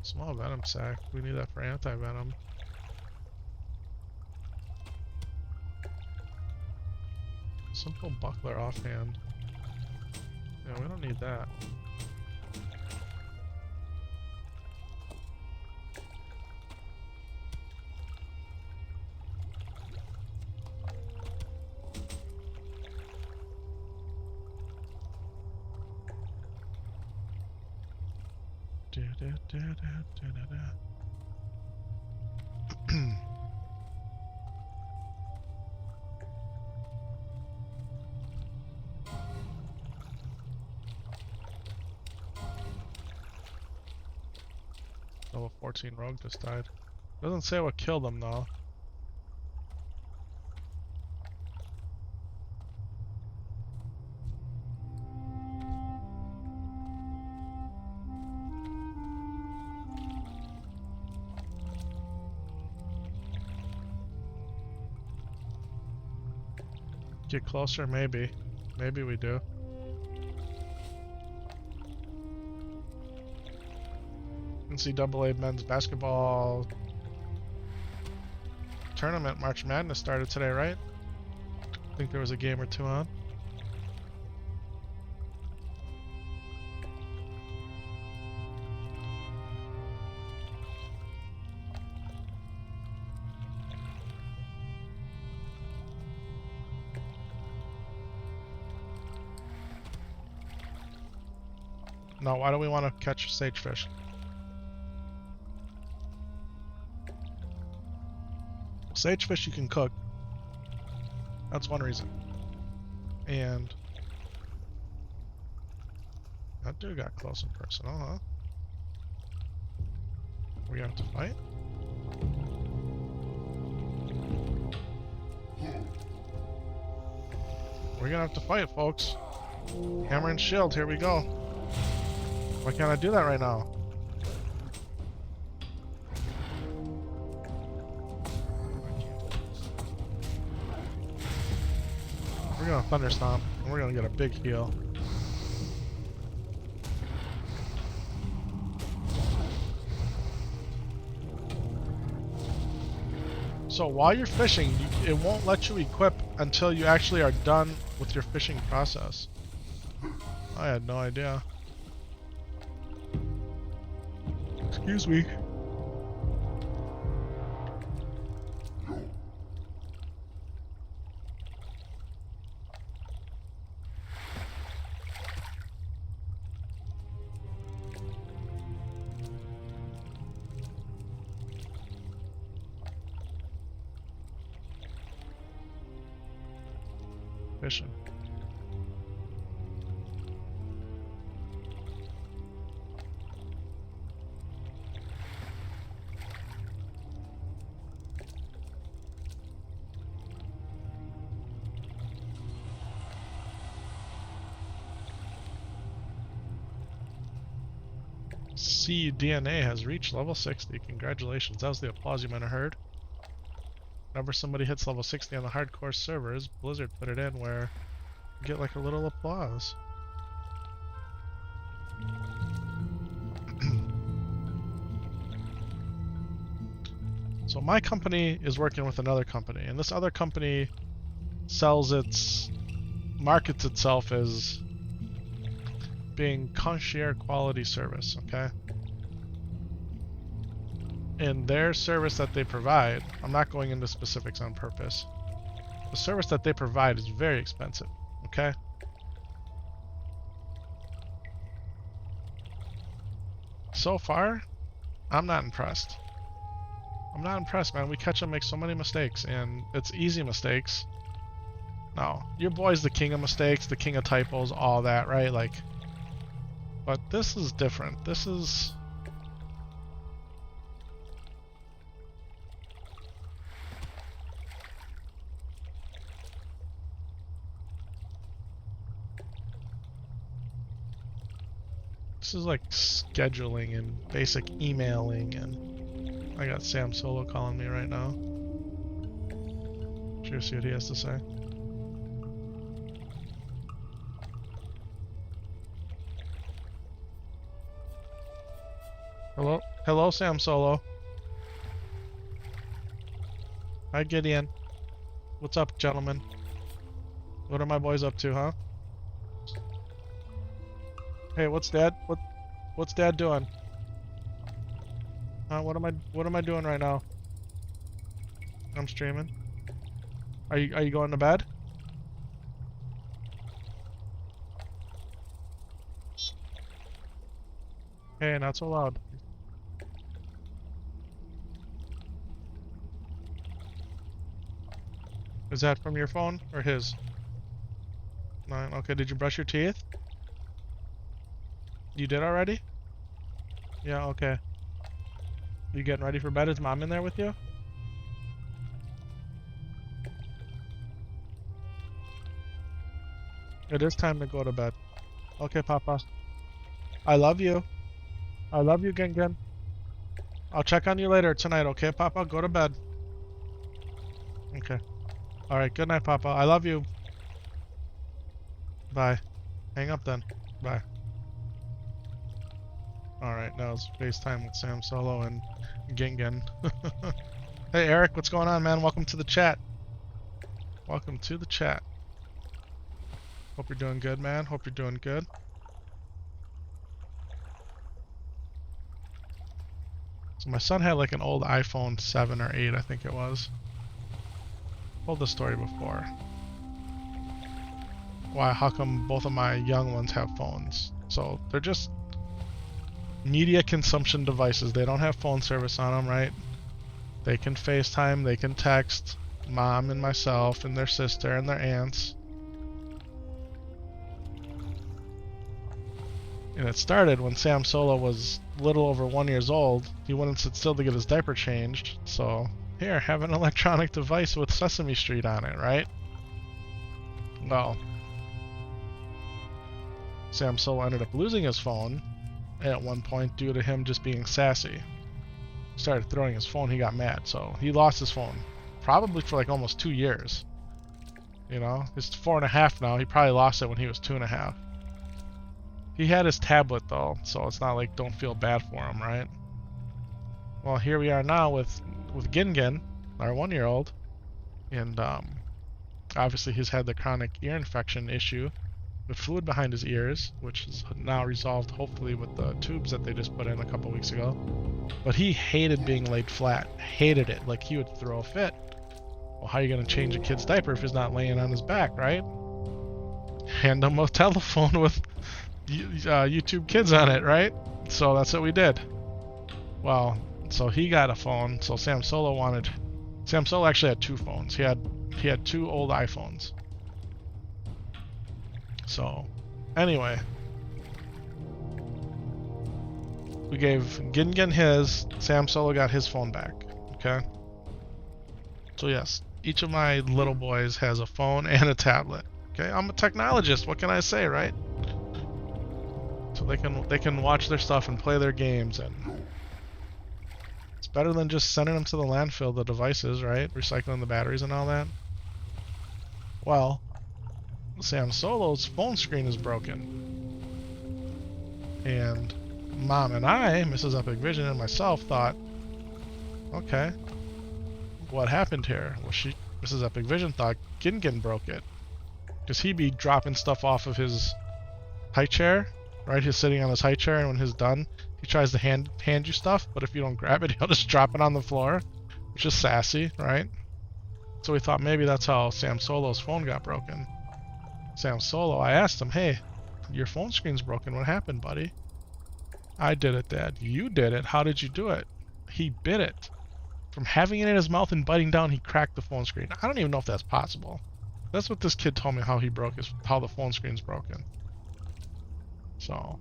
Small venom sac. We need that for anti-venom. Simple buckler offhand. Yeah, we don't need that. Level 14 rogue just died. Doesn't say what killed him though. Get closer, maybe. Maybe we do. NCAA men's basketball tournament, March Madness started today, right? I think there was a game or two on. No, why do we want to catch sagefish? Sagefish you can cook. That's one reason. And that dude got close and personal, huh? We have to fight? We're gonna have to fight, folks. Hammer and shield, here we go. Why can't I do that right now? We're gonna thunderstomp, and we're gonna get a big heal. So while you're fishing, it won't let you equip until you actually are done with your fishing process. I had no idea. Excuse me. Fishing. DNA has reached level 60. Congratulations. That was the applause you might have heard. Whenever somebody hits level 60 on the hardcore servers, Blizzard put it in where you get like a little applause. So my company is working with another company, and this other company markets itself as being concierge quality service, okay? And their service that they provide, I'm not going into specifics on purpose, the service that they provide is very expensive, okay? So far, I'm not impressed. I'm not impressed, man. We catch them make so many mistakes, and it's easy mistakes. No, your boy's the king of mistakes, the king of typos, all that, right? Like, but this is different. This is... This is like scheduling and basic emailing, and I got Sam Solo calling me right now. Sure, see what he has to say. Hello? Hello, Sam Solo. Hi, Gideon. What's up, gentlemen? What are my boys up to, huh? Hey, what's Dad doing? What am I doing right now? I'm streaming. Are you going to bed? Hey, not so loud. Is that from your phone or his? No, okay, did you brush your teeth? You did already? Yeah, okay. You getting ready for bed? Is Mom in there with you? It is time to go to bed. Okay, Papa. I love you. I love you, Gengen. I'll check on you later tonight, okay, Papa? Go to bed. Okay. Alright, good night, Papa. I love you. Bye. Hang up then. Bye. Alright, now it's FaceTime with Sam Solo and Gengen. Hey, Eric, what's going on, man? Welcome to the chat. Welcome to the chat. Hope you're doing good, man. Hope you're doing good. So my son had like an old iPhone 7 or 8, I think it was. Told the story before. Why? How come both of my young ones have phones? So they're just media consumption devices. They don't have phone service on them, right? They can FaceTime, they can text Mom and myself and their sister and their aunts. And it started when Sam Solo was a little over 1 year old. He wouldn't sit still to get his diaper changed, so here, have an electronic device with Sesame Street on it, right? Well, Sam Solo ended up losing his phone at one point due to him just being sassy. He started throwing his phone, he got mad, so he lost his phone. Probably for like almost 2 years. You know, he's 4.5 now, he probably lost it when he was 2.5. He had his tablet though, so it's not like don't feel bad for him, right? Well, here we are now with Gingen, our 1-year-old, and obviously he's had the chronic ear infection issue with fluid behind his ears, which is now resolved hopefully with the tubes that they just put in a couple weeks ago. But he hated being laid flat, hated it, like he would throw a fit. Well, how are you going to change a kid's diaper if he's not laying on his back, right? Hand him a telephone with YouTube Kids on it, right? So that's what we did. Well, so he got a phone. So Sam Solo actually had 2 phones. He had 2 old iPhones. So anyway, we gave Gingen his, Sam Solo got his phone back. Okay. So yes, each of my little boys has a phone and a tablet. Okay, I'm a technologist. What can I say, right? so they can watch their stuff and play their games, and it's better than just sending them to the landfill, the devices, right? Recycling the batteries and all that. Well, Sam Solo's phone screen is broken, and Mom and I, Mrs. Epik Vision and myself, thought, okay, what happened here? Well, Mrs. Epik Vision thought Gin broke it, because he'd be dropping stuff off of his high chair, right? He's sitting on his high chair, and when he's done, he tries to hand you stuff, but if you don't grab it, he'll just drop it on the floor, which is sassy, right? So we thought maybe that's how Sam Solo's phone got broken. Sam Solo, I asked him, hey, your phone screen's broken. What happened, buddy? I did it, Dad. You did it. How did you do it? He bit it. From having it in his mouth and biting down, he cracked the phone screen. I don't even know if that's possible. That's what this kid told me, how how the phone screen's broken. So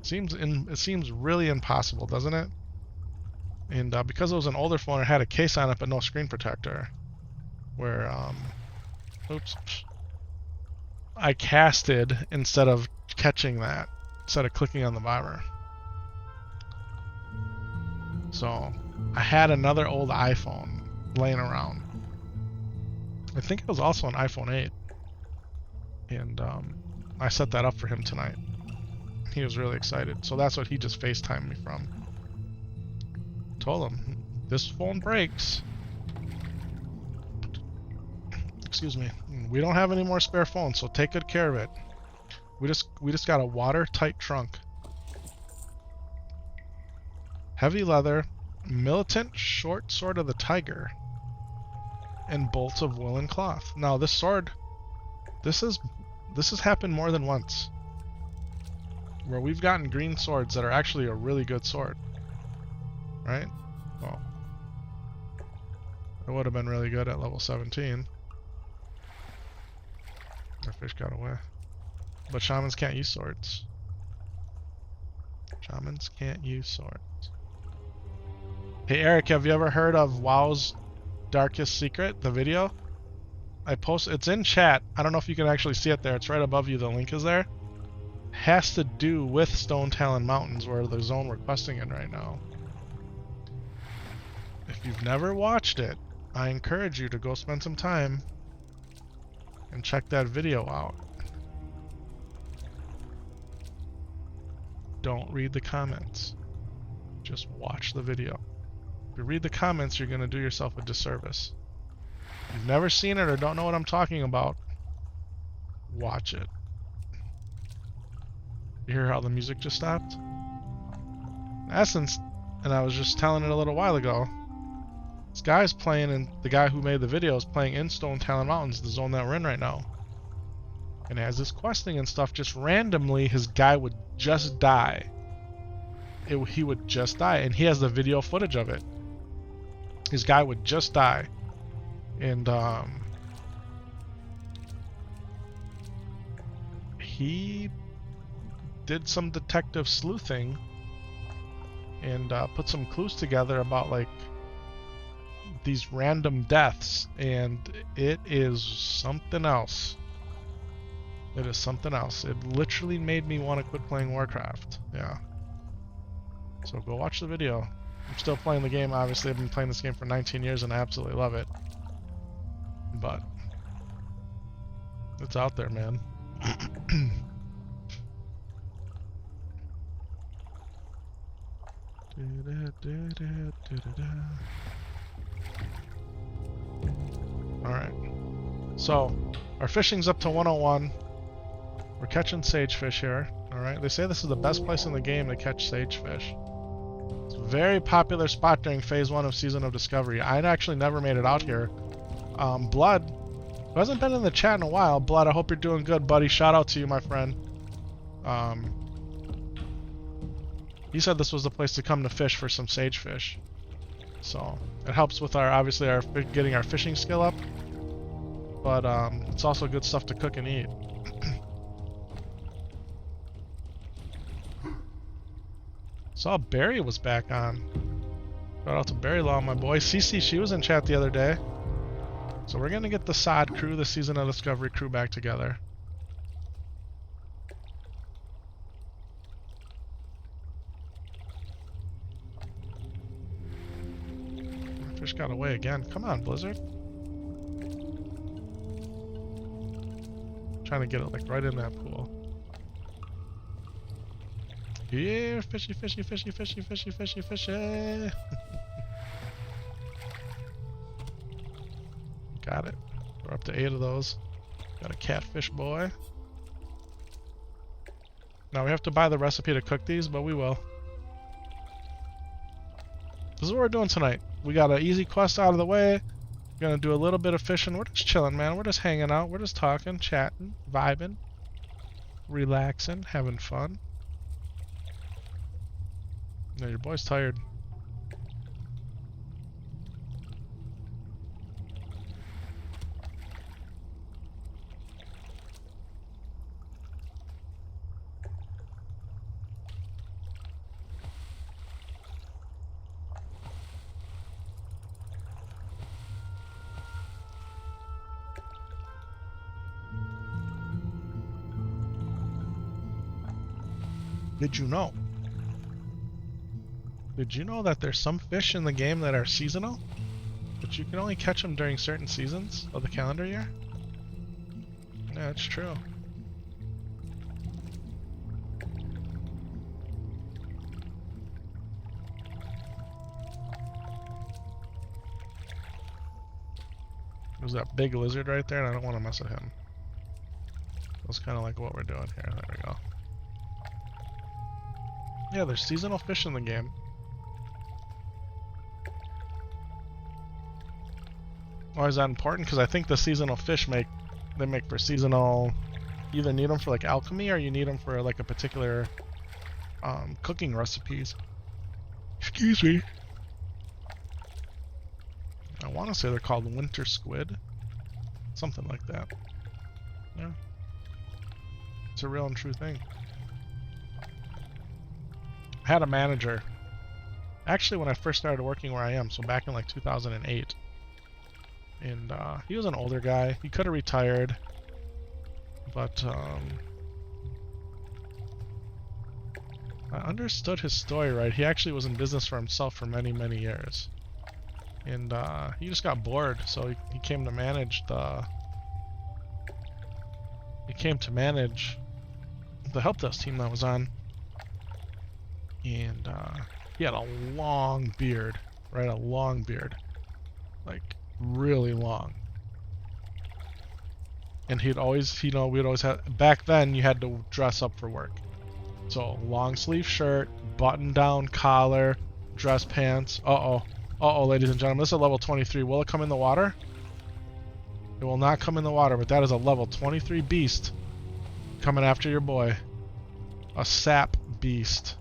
it seems really impossible, doesn't it? And because it was an older phone, it had a case on it but no screen protector. Where oops, I casted instead of catching that, instead of clicking on the bomber. So I had another old iPhone laying around. I think it was also an iPhone 8. And I set that up for him tonight. He was really excited. So that's what he just FaceTimed me from. Told him, this phone breaks. Excuse me. We don't have any more spare phones, so take good care of it. We just got a watertight trunk. Heavy leather, militant short sword of the tiger, and bolts of woolen cloth. Now this sword, this has happened more than once, where we've gotten green swords that are actually a really good sword, right? Well, it would have been really good at level 17. That fish got away. But shamans can't use swords. Shamans can't use swords. Hey Eric, have you ever heard of WoW's Darkest Secret, the video? It's in chat. I don't know if you can actually see it there. It's right above you. The link is there. Has to do with Stone Talon Mountains, where the zone we're questing in right now. If you've never watched it, I encourage you to go spend some time and check that video out. Don't read the comments. Just watch the video. If you read the comments, you're going to do yourself a disservice. If you've never seen it or don't know what I'm talking about, watch it. You hear how the music just stopped? In essence, and I was just telling it a little while ago, this guy's playing, and the guy who made the video is playing in Stone Talon Mountains, the zone that we're in right now. And as this questing and stuff, just randomly, his guy would just die. He would just die, and he has the video footage of it. His guy would just die. And he did some detective sleuthing and put some clues together about like these random deaths, and it is something else. It is something else. It literally made me want to quit playing Warcraft. Yeah. So go watch the video. I'm still playing the game, obviously. I've been playing this game for 19 years and I absolutely love it. But it's out there, man. Alright. So, our fishing's up to 101. We're catching sagefish here. Alright, they say this is the best place in the game to catch sagefish. It's a very popular spot during Phase 1 of Season of Discovery. I'd actually never made it out here. Blood, who hasn't been in the chat in a while. Blood, I hope you're doing good, buddy. Shout out to you, my friend. He said this was the place to come to fish for some sagefish. So, it helps with obviously getting our fishing skill up. But it's also good stuff to cook and eat. Saw Barry was back on. Shout out to Barry Law, my boy. Cece, she was in chat the other day. So we're gonna get the SOD crew, the Season of Discovery crew, back together. fish got away again. Come on, Blizzard. Trying to get it like right in that pool. Yeah, fishy, fishy, fishy, fishy, fishy, fishy, fishy. Got it. We're up to 8 of those. Got a catfish boy. Now we have to buy the recipe to cook these, but we will. This is what we're doing tonight. We got an easy quest out of the way. We're gonna do a little bit of fishing. We're just chilling, man. We're just hanging out. We're just talking, chatting, vibing, relaxing, having fun. No, your boy's tired. Did you know? Did you know that there's some fish in the game that are seasonal? But you can only catch them during certain seasons of the calendar year? Yeah, it's true. There's that big lizard right there, and I don't want to mess with him. That's kind of like what we're doing here. There we go. Yeah, there's seasonal fish in the game. Why is that important? Because I think the seasonal fish make for seasonal. You either need them for like alchemy, or you need them for like a particular cooking recipes. Excuse me. I want to say they're called winter squid, something like that. Yeah, it's a real and true thing. I had a manager, actually when I first started working where I am, so back in like 2008. And he was an older guy. He could have retired, but I understood his story right. He actually was in business for himself for many, many years. And he just got bored, so he came to manage the... He came to manage the help desk team that was on. And he had a long beard, right? A long beard. Like, really long. And he'd always, we'd always have, back then you had to dress up for work. So, long sleeve shirt, button down collar, dress pants. Uh-oh, ladies and gentlemen, this is a level 23. Will it come in the water? It will not come in the water, but that is a level 23 beast coming after your boy. A sap beast.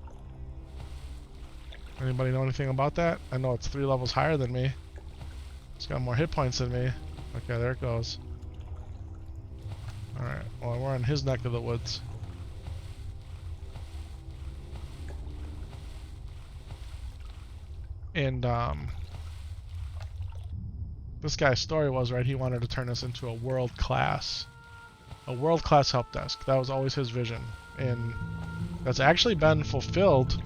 Anybody know anything about that? I know it's 3 levels higher than me. It's got more hit points than me. Okay, there it goes. Alright, well, we're in his neck of the woods. And, this guy's story was, right, he wanted to turn us into a world-class help desk. That was always his vision. And that's actually been fulfilled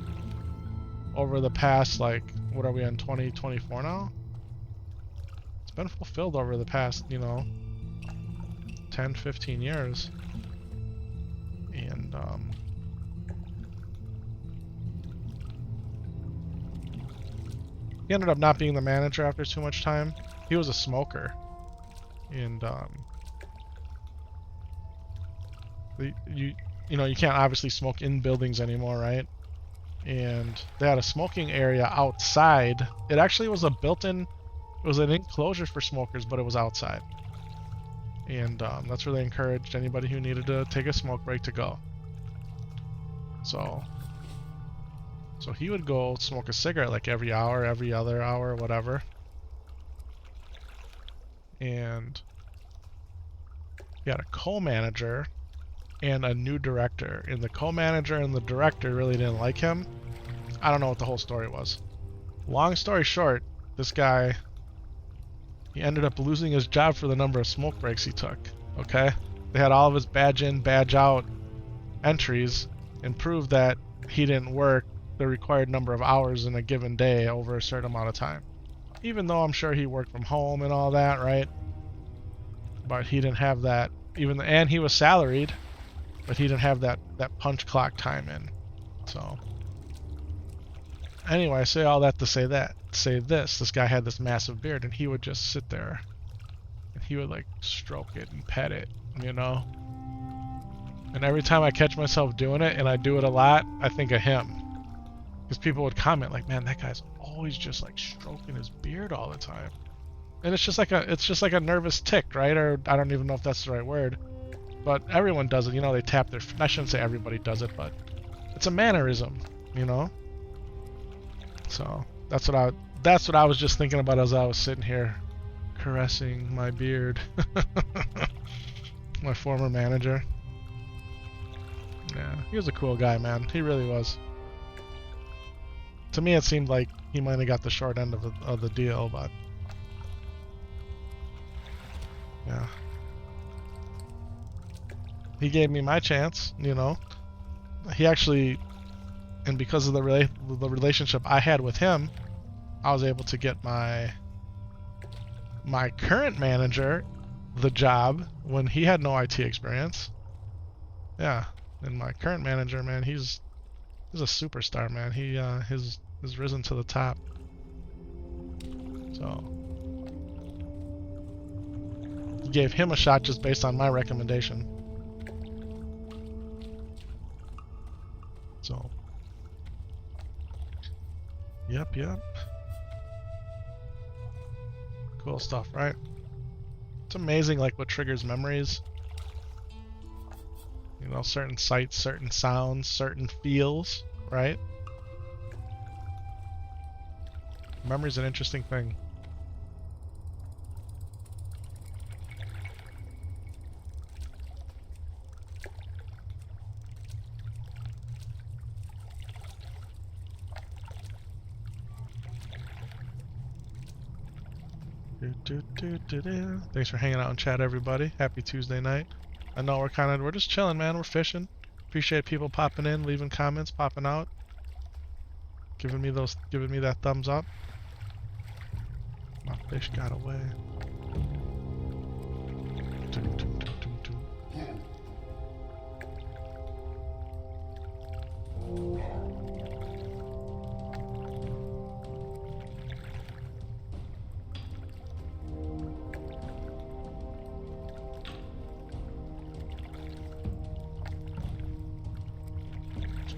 over the past, like, what are we in, 2024 now? It's been fulfilled over the past, 10, 15 years. And, he ended up not being the manager after too much time. He was a smoker. And, you can't obviously smoke in buildings anymore, right? And they had a smoking area outside. It actually was it was an enclosure for smokers, but it was outside. And that's where they encouraged anybody who needed to take a smoke break to go. So he would go smoke a cigarette like every hour, every other hour, whatever. And he had a co-manager and a new director. And the co-manager and the director really didn't like him. I don't know what the whole story was. Long story short, this guy, he ended up losing his job for the number of smoke breaks he took. Okay? They had all of his badge in, badge out entries and proved that he didn't work the required number of hours in a given day over a certain amount of time. Even though I'm sure he worked from home and all that, right? But he didn't have that, and he was salaried, but he didn't have that punch clock time in. So anyway, I say all that to say this guy had this massive beard, and he would just sit there and he would like stroke it and pet it, you know? And every time I catch myself doing it, and I do it a lot, I think of him. Because people would comment like, man, that guy's always just like stroking his beard all the time. And it's just like a nervous tick, right? Or I don't even know if that's the right word. But everyone does it, you know, they tap their, I shouldn't say everybody does it, but it's a mannerism, you know? So that's what I was just thinking about as I was sitting here caressing my beard. My former manager. Yeah, he was a cool guy, man. He really was. To me, it seemed like he might have got the short end of the deal, but yeah. He gave me my chance, you know. He actually, and because of the relationship I had with him, I was able to get my current manager the job when he had no IT experience. Yeah, and my current manager, man, he's a superstar, man. He has risen to the top. So he gave him a shot just based on my recommendation. So yep. Cool stuff, right? It's amazing like what triggers memories. You know, certain sights, certain sounds, certain feels, right? Memory's an interesting thing. Thanks for hanging out in chat, everybody. Happy Tuesday night. I know we're just chilling, man. We're fishing. Appreciate people popping in, leaving comments, popping out, giving me that thumbs up. My fish got away.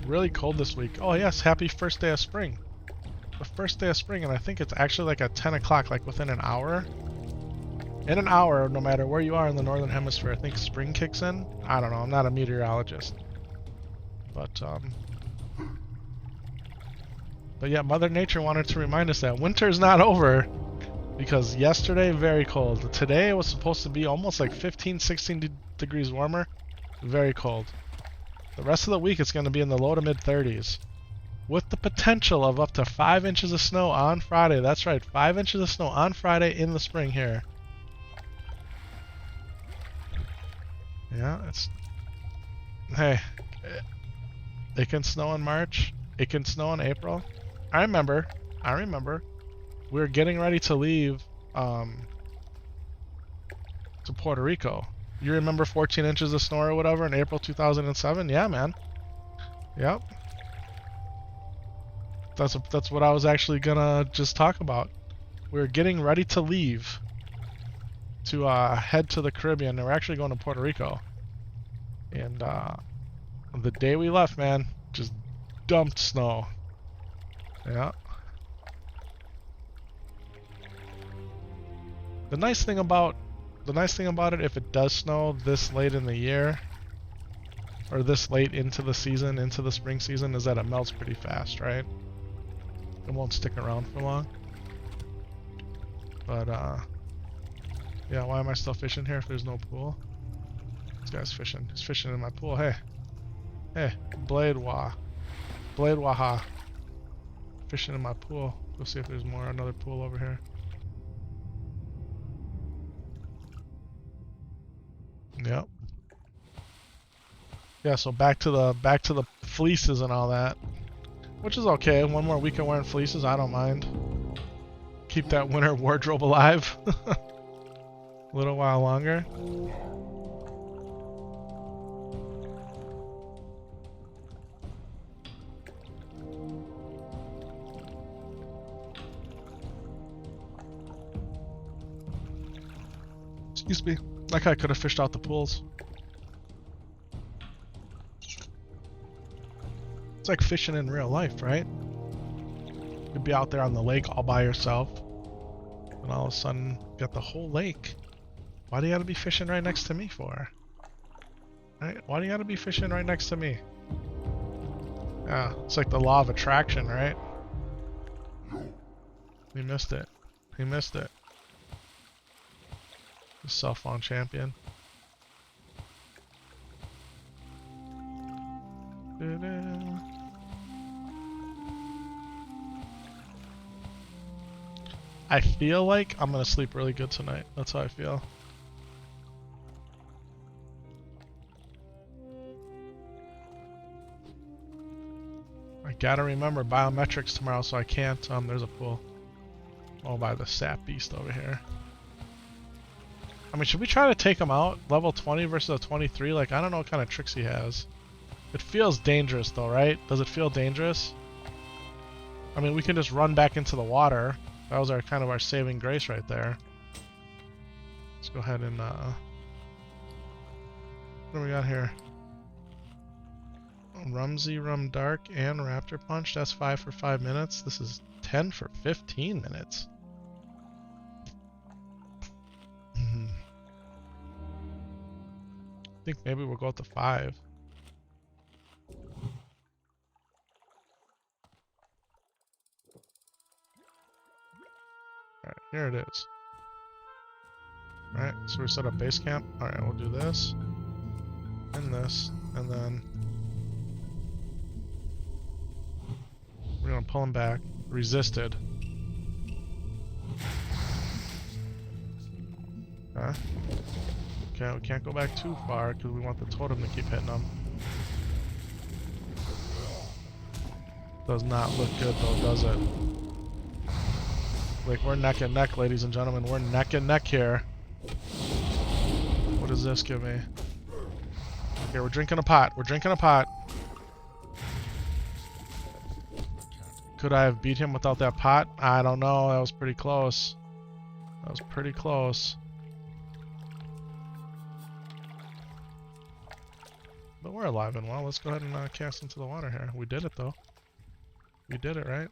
Really cold this week. Oh yes, happy first day of spring. The first day of spring, and I think it's actually like at 10 o'clock, like within an hour. In an hour, no matter where you are in the northern hemisphere, I think spring kicks in. I don't know, I'm not a meteorologist. But yeah, Mother Nature wanted to remind us that winter's not over. Because yesterday, very cold. Today, it was supposed to be almost like 15, 16 degrees warmer. Very cold. The rest of the week, it's going to be in the low to mid 30s. With the potential of up to 5 inches of snow on Friday. That's right, 5 inches of snow on Friday in the spring here. Yeah, it's... Hey, it can snow in March. It can snow in April. I remember. We were getting ready to leave to Puerto Rico. You remember 14 inches of snow or whatever in April 2007? Yeah, man. Yep. That's what I was actually gonna just talk about. We were getting ready to leave to head to the Caribbean. And we're actually going to Puerto Rico. And the day we left, man, just dumped snow. Yeah. The nice thing about it, if it does snow this late in the year, or this late into the season, into the spring season, is that it melts pretty fast, right? It won't stick around for long. But, yeah, why am I still fishing here if there's no pool? This guy's fishing. He's fishing in my pool. Hey. Hey, Blade Waha. Fishing in my pool. Go see if there's another pool over here. Yep. Yeah, so back to the fleeces and all that, which is okay. One more week of wearing fleeces, I don't mind. Keep that winter wardrobe alive. A little while longer. Excuse me. That guy could have fished out the pools. It's like fishing in real life, right? You'd be out there on the lake all by yourself, and all of a sudden, you got the whole lake. Why do you gotta be fishing right next to me for? Right? Why do you gotta be fishing right next to me? Yeah, it's like the law of attraction, right? He missed it. He missed it. The cell phone champion. I feel like I'm gonna sleep really good tonight. That's how I feel. I gotta remember biometrics tomorrow, so I can't. There's a pool. Oh, by the sap beast over here. I mean, should we try to take him out? Level 20 versus a 23? Like, I don't know what kind of tricks he has. It feels dangerous though, right? Does it feel dangerous? I mean, we can just run back into the water. That was our kind of our saving grace right there. Let's go ahead and what do we got here? Rumsey, Rum Dark, and Raptor Punch. That's 5 for 5 minutes. This is 10 for 15 minutes. I think maybe we'll go with the 5. Alright, here it is. Alright, so we set up base camp. Alright, we'll do this. And this. And then we're gonna pull him back. Resisted. Okay. Okay, we can't go back too far because we want the totem to keep hitting him. Does not look good though, does it? Like, we're neck and neck, ladies and gentlemen. We're neck and neck here. What does this give me? Okay, we're drinking a pot. We're drinking a pot. Could I have beat him without that pot? I don't know. That was pretty close. That was pretty close. But we're alive and well. Let's go ahead and cast into the water here. We did it though. We did it, right?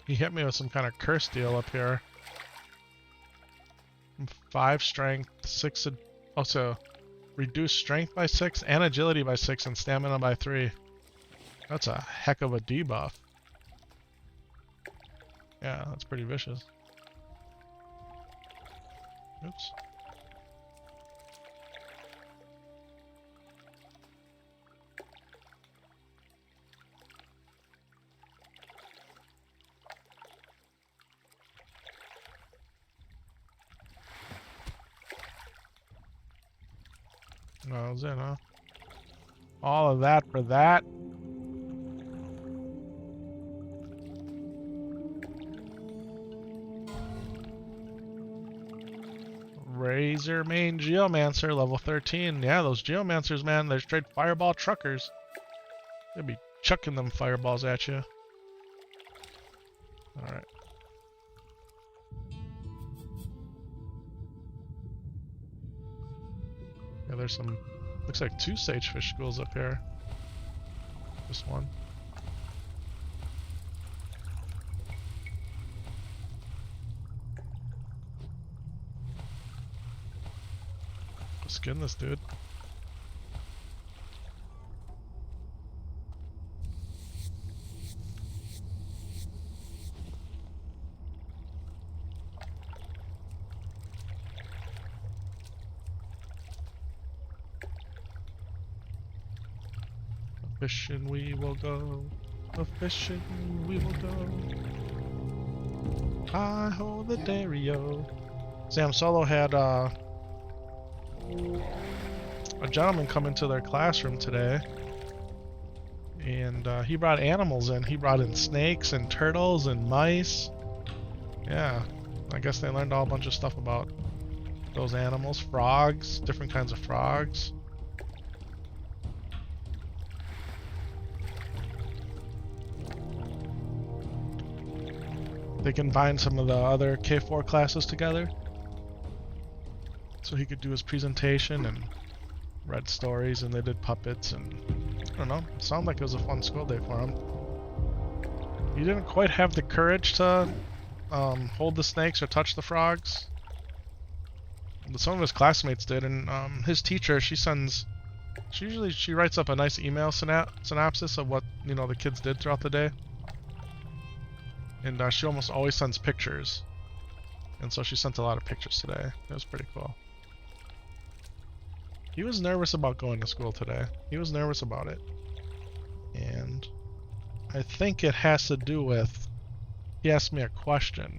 He hit me with some kind of curse deal up here. 5 strength, 6. Also, reduce strength by 6 and agility by 6 and stamina by 3. That's a heck of a debuff. Yeah, that's pretty vicious. Oops. That was it, huh? All of that for that? Razor Main Geomancer, level 13. Yeah, those Geomancers, man, they're straight fireball truckers. They'll be chucking them fireballs at you. Alright. Yeah, there's some, looks like 2 sagefish schools up here. Just one. Let's skin this dude. Fishing we will go, a fishing we will go. Hi-ho the Dario. Sam Solo had a gentleman come into their classroom today, and he brought animals in. He brought in snakes and turtles and mice. Yeah, I guess they learned all a bunch of stuff about those animals. Frogs, different kinds of frogs. They combined some of the other K4 classes together so he could do his presentation and read stories, and they did puppets, and I don't know, it sounded like it was a fun school day for him. He didn't quite have the courage to hold the snakes or touch the frogs, but some of his classmates did, and his teacher, she writes up a nice email synopsis of what, you know, the kids did throughout the day. And she almost always sends pictures. And so she sent a lot of pictures today. It was pretty cool. He was nervous about going to school today. He was nervous about it. And I think it has to do with, he asked me a question.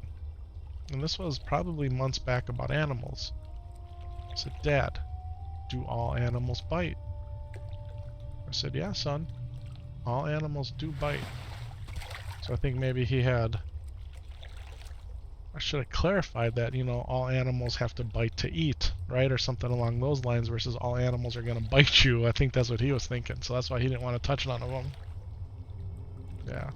And this was probably months back about animals. I said, Dad, do all animals bite? I said, yeah, son. All animals do bite. So I think maybe he had, I should have clarified that, you know, all animals have to bite to eat, right? Or something along those lines versus all animals are going to bite you. I think that's what he was thinking. So that's why he didn't want to touch none of them. Yeah.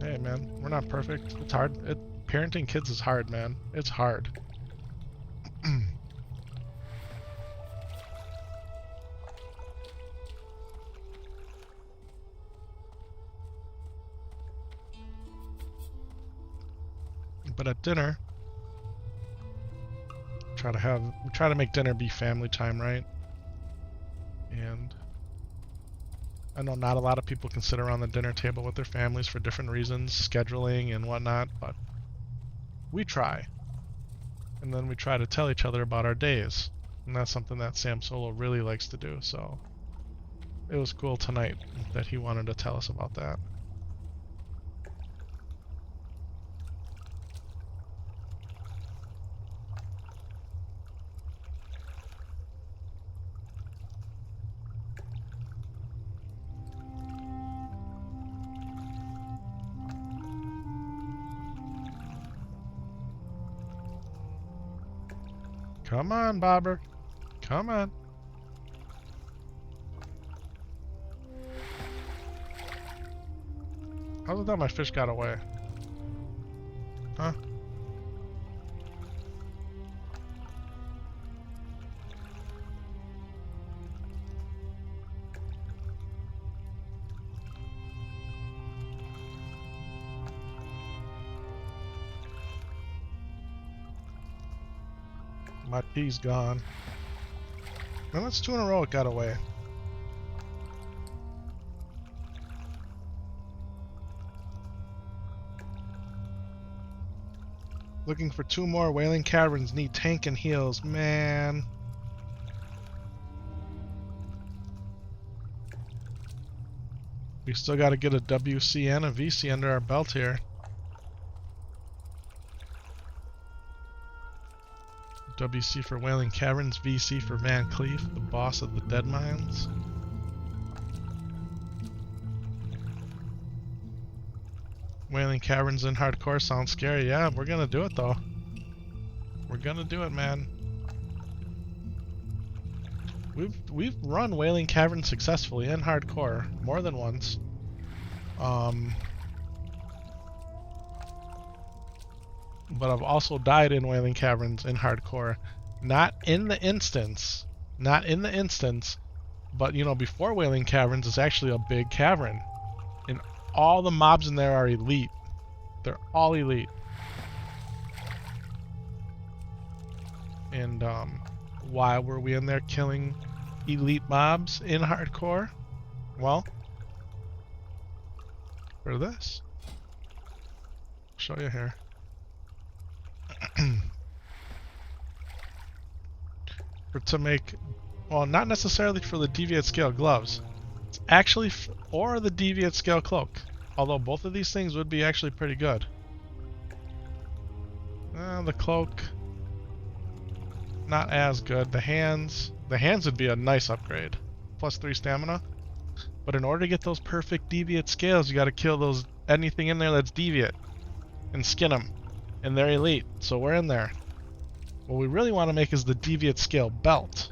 Hey, man, we're not perfect. It's hard. Parenting kids is hard, man. It's hard. But at dinner, we try to make dinner be family time, right? And I know not a lot of people can sit around the dinner table with their families for different reasons, scheduling and whatnot, but we try. And then we try to tell each other about our days. And that's something that Sam Solo really likes to do, so it was cool tonight that he wanted to tell us about that. Come on, Bobber. Come on. How's it that my fish got away? Huh? My pea's gone. And that's 2 in a row it got away. Looking for 2 more. Whaling Caverns need tank and heals. Man. We still got to get a WC and a VC under our belt here. WC for Whaling Caverns, VC for Van Cleef, the boss of the Dead Mines. Whaling Caverns in hardcore sounds scary. Yeah, we're gonna do it though. We're gonna do it, man. We've run Whaling Caverns successfully in hardcore more than once. But I've also died in Whaling Caverns in hardcore. Not in the instance, but you know, before Whaling Caverns is actually a big cavern. And all the mobs in there are elite. They're all elite. And why were we in there killing elite mobs in hardcore? Well, for this. I'll show you here. To make, well, not necessarily for the deviate scale gloves. It's Actually, or the Deviate Scale Cloak. Although both of these things would be actually pretty good. The cloak, not as good. The hands would be a nice upgrade. +3 stamina. But in order to get those perfect Deviate scales, you gotta kill those anything in there that's Deviate. And skin them. And they're elite, so we're in there. What we really want to make is the Deviate Scale Belt.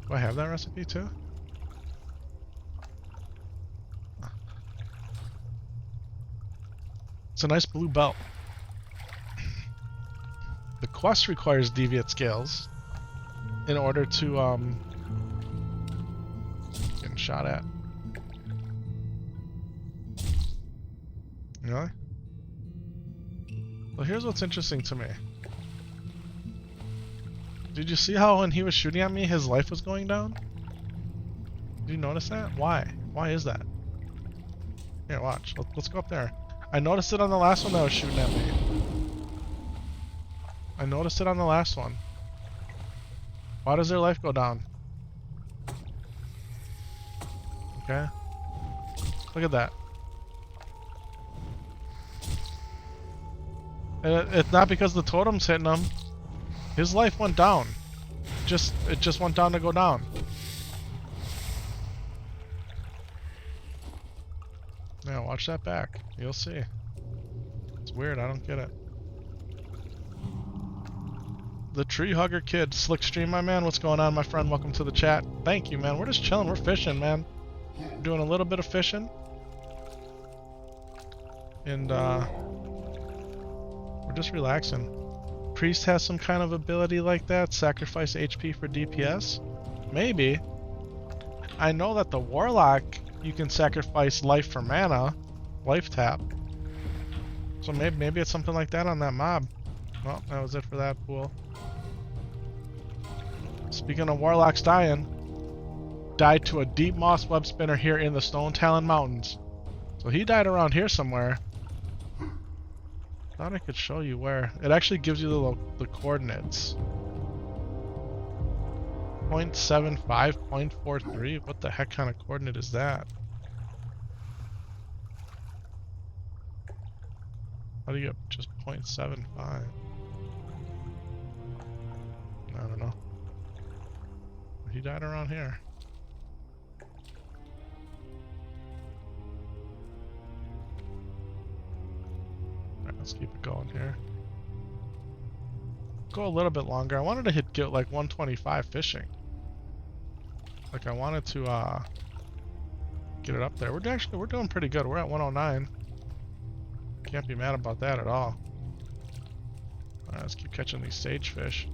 Do I have that recipe too? It's a nice blue belt. The quest requires Deviate Scales in order to, getting shot at. Really? Well, here's what's interesting to me. Did you see how when he was shooting at me, his life was going down? Did you notice that? Why? Why is that? Here, watch. Let's go up there. I noticed it on the last one that was shooting at me. I noticed it on the last one. Why does their life go down? Okay. Look at that. It's not because the totem's hitting him. His life went down. It just went down to go down. Yeah, watch that back. You'll see. It's weird, I don't get it. The Tree Hugger Kid, Slick Stream, my man. What's going on, my friend? Welcome to the chat. Thank you, man. We're just chilling. We're fishing, man. We're doing a little bit of fishing. And, we're just relaxing. Priest has some kind of ability like that. Sacrifice HP for DPS? Maybe. I know that the Warlock, you can sacrifice life for mana. Life tap. So maybe it's something like that on that mob. Well, that was it for that pool. Speaking of Warlocks dying, died to a deep moss web spinner here in the Stone Talon Mountains. So he died around here somewhere. Thought I could show you where. It actually gives you the coordinates. 0.75, 0.43. What the heck kind of coordinate is that? How do you get just 0.75? I don't know. He died around here. Alright, let's keep it going here. Go a little bit longer. I wanted to get like 125 fishing. Like I wanted to get it up there. We're doing pretty good. We're at 109. Can't be mad about that at all. Alright, let's keep catching these sagefish.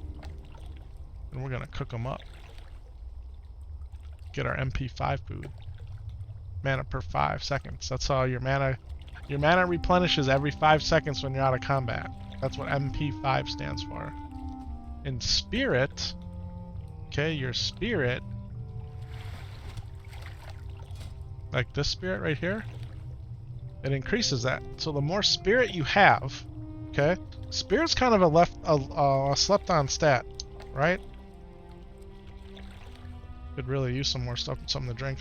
And we're gonna cook them up. Get our MP5 food. Mana per 5 seconds. That's how your mana replenishes every 5 seconds when you're out of combat. That's what MP5 stands for. In spirit, okay, your spirit, like this spirit right here, it increases that. So the more spirit you have, okay, spirit's kind of a slept-on stat, right? Could really use some more stuff, something to drink.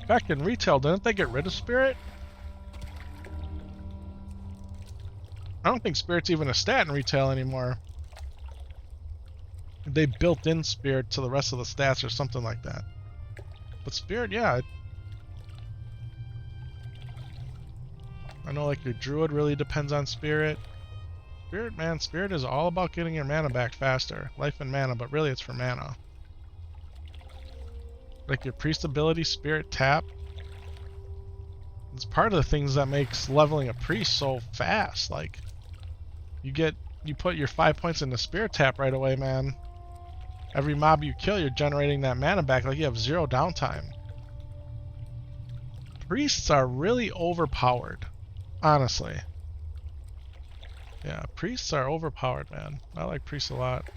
Back in retail, didn't they get rid of spirit? I don't think spirit's even a stat in retail anymore. They built in spirit to the rest of the stats or something like that. But spirit, yeah. I know like your druid really depends on spirit. Spirit, man, spirit is all about getting your mana back faster. Life and mana, but really it's for mana. Like your priest ability, spirit tap. It's part of the things that makes leveling a priest so fast. Like you put your 5 points into spirit tap right away, man. Every mob you kill, you're generating that mana back. Like you have 0 downtime. Priests are really overpowered, honestly. Yeah, priests are overpowered, man. I like priests a lot.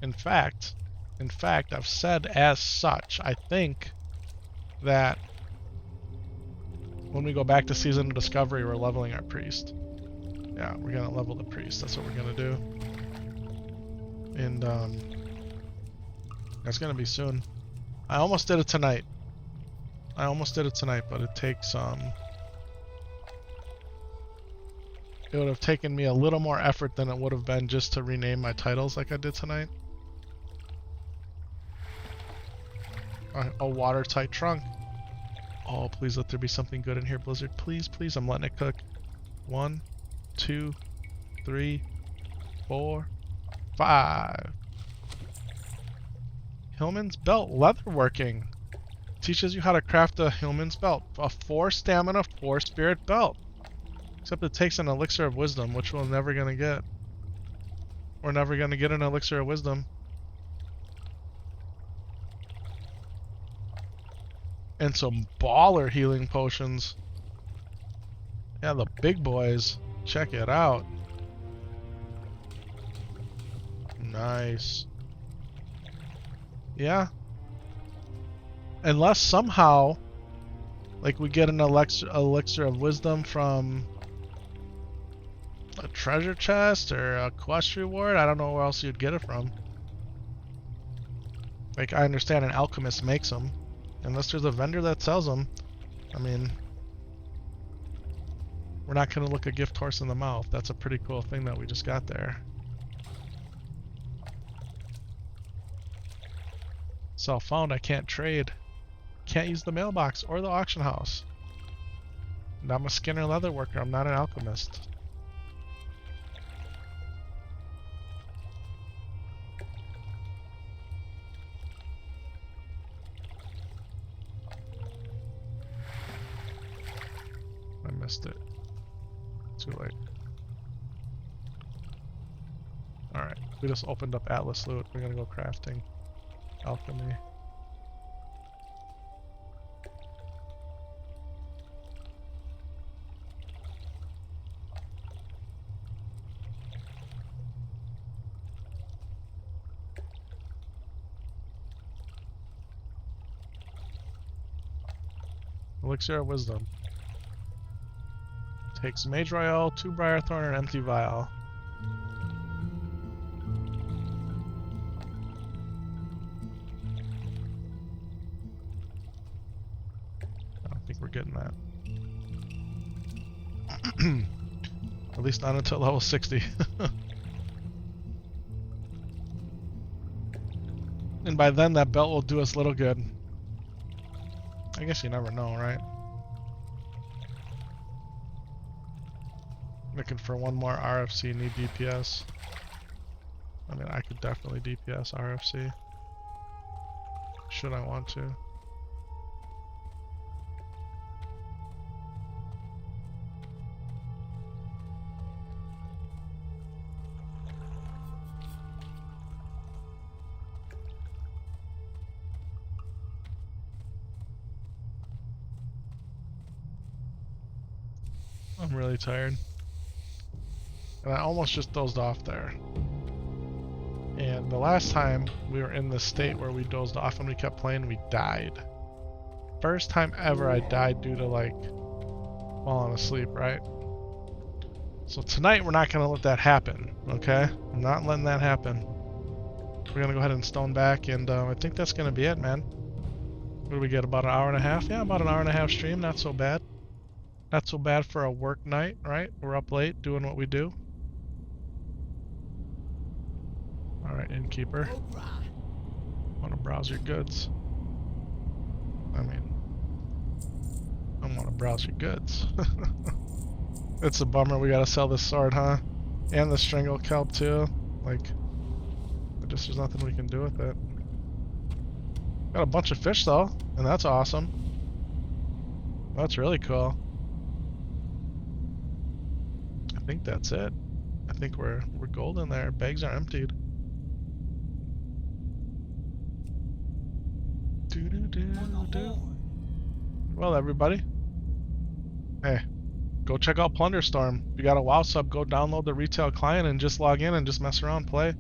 In fact, I've said as such. I think that when we go back to Season of Discovery, we're leveling our priest. Yeah, we're gonna level the priest. That's what we're gonna do. And that's gonna be soon. I almost did it tonight. But it takes it would have taken me a little more effort than it would have been just to rename my titles like I did tonight. A watertight trunk. Oh, please let there be something good in here, Blizzard. Please, please, I'm letting it cook. 1, 2, 3, 4, 5. Hillman's belt, leatherworking. Teaches you how to craft a Hillman's belt. A 4 stamina, 4 spirit belt. Except it takes an elixir of wisdom, which we're never gonna get. We're never gonna get an elixir of wisdom. And some baller healing potions. Yeah, the big boys. Check it out. Nice. Yeah. Unless somehow, like, we get an elixir of wisdom from a treasure chest or a quest reward. I don't know where else you'd get it from. Like, I understand an alchemist makes them. Unless there's a vendor that sells them. I mean, we're not going to look a gift horse in the mouth. That's a pretty cool thing that we just got there. Self-found, I can't trade. Can't use the mailbox or the auction house. And I'm a Skinner leather worker. I'm not an alchemist. I missed it. Too late. Alright, we just opened up Atlas Loot. We're gonna go crafting. Alchemy. Elixir of Wisdom. Takes Mage Royale, 2 Briarthorn, and an empty vial. I don't think we're getting that. At least not until level 60. And by then that belt will do us little good. I guess you never know, right? Looking for one more RFC, need DPS. I mean, I could definitely DPS RFC. Should I want to? I'm really tired. And I almost just dozed off there. And the last time we were in this state where we dozed off and we kept playing, we died. First time ever I died due to, like, falling asleep, right? So tonight we're not going to let that happen, okay? I'm not letting that happen. We're going to go ahead and stone back, and I think that's going to be it, man. What do we get, about an hour and a half? Yeah, about an hour and a half stream, not so bad. Not so bad for a work night, right? We're up late doing what we do. Alright, innkeeper. Want to browse your goods? I mean, I want to browse your goods. It's a bummer we gotta sell this sword, huh? And the strangle kelp too. Like, there's nothing we can do with it. Got a bunch of fish though, and that's awesome. That's really cool. I think that's it. I think we're golden there. Bags are emptied. Well, everybody, hey, go check out Plunderstorm. If you got a WoW sub, go download the retail client and just log in and just mess around, play.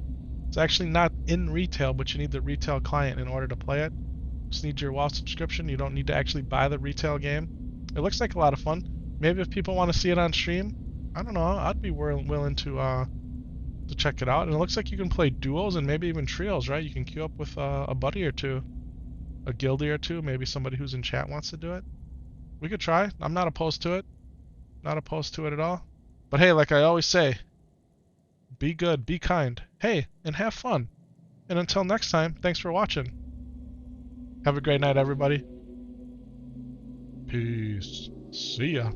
It's actually not in retail, but you need the retail client in order to play it. Just need your WoW subscription. You don't need to actually buy the retail game. It looks like a lot of fun. Maybe if people want to see it on stream, I don't know. I'd be willing to check it out. And it looks like you can play duos and maybe even trios, right? You can queue up with a buddy or two, a guildie or two, maybe somebody who's in chat wants to do it. We could try. I'm not opposed to it. Not opposed to it at all. But hey, like I always say, be good, be kind. Hey, and have fun. And until next time, thanks for watching. Have a great night, everybody. Peace. See ya.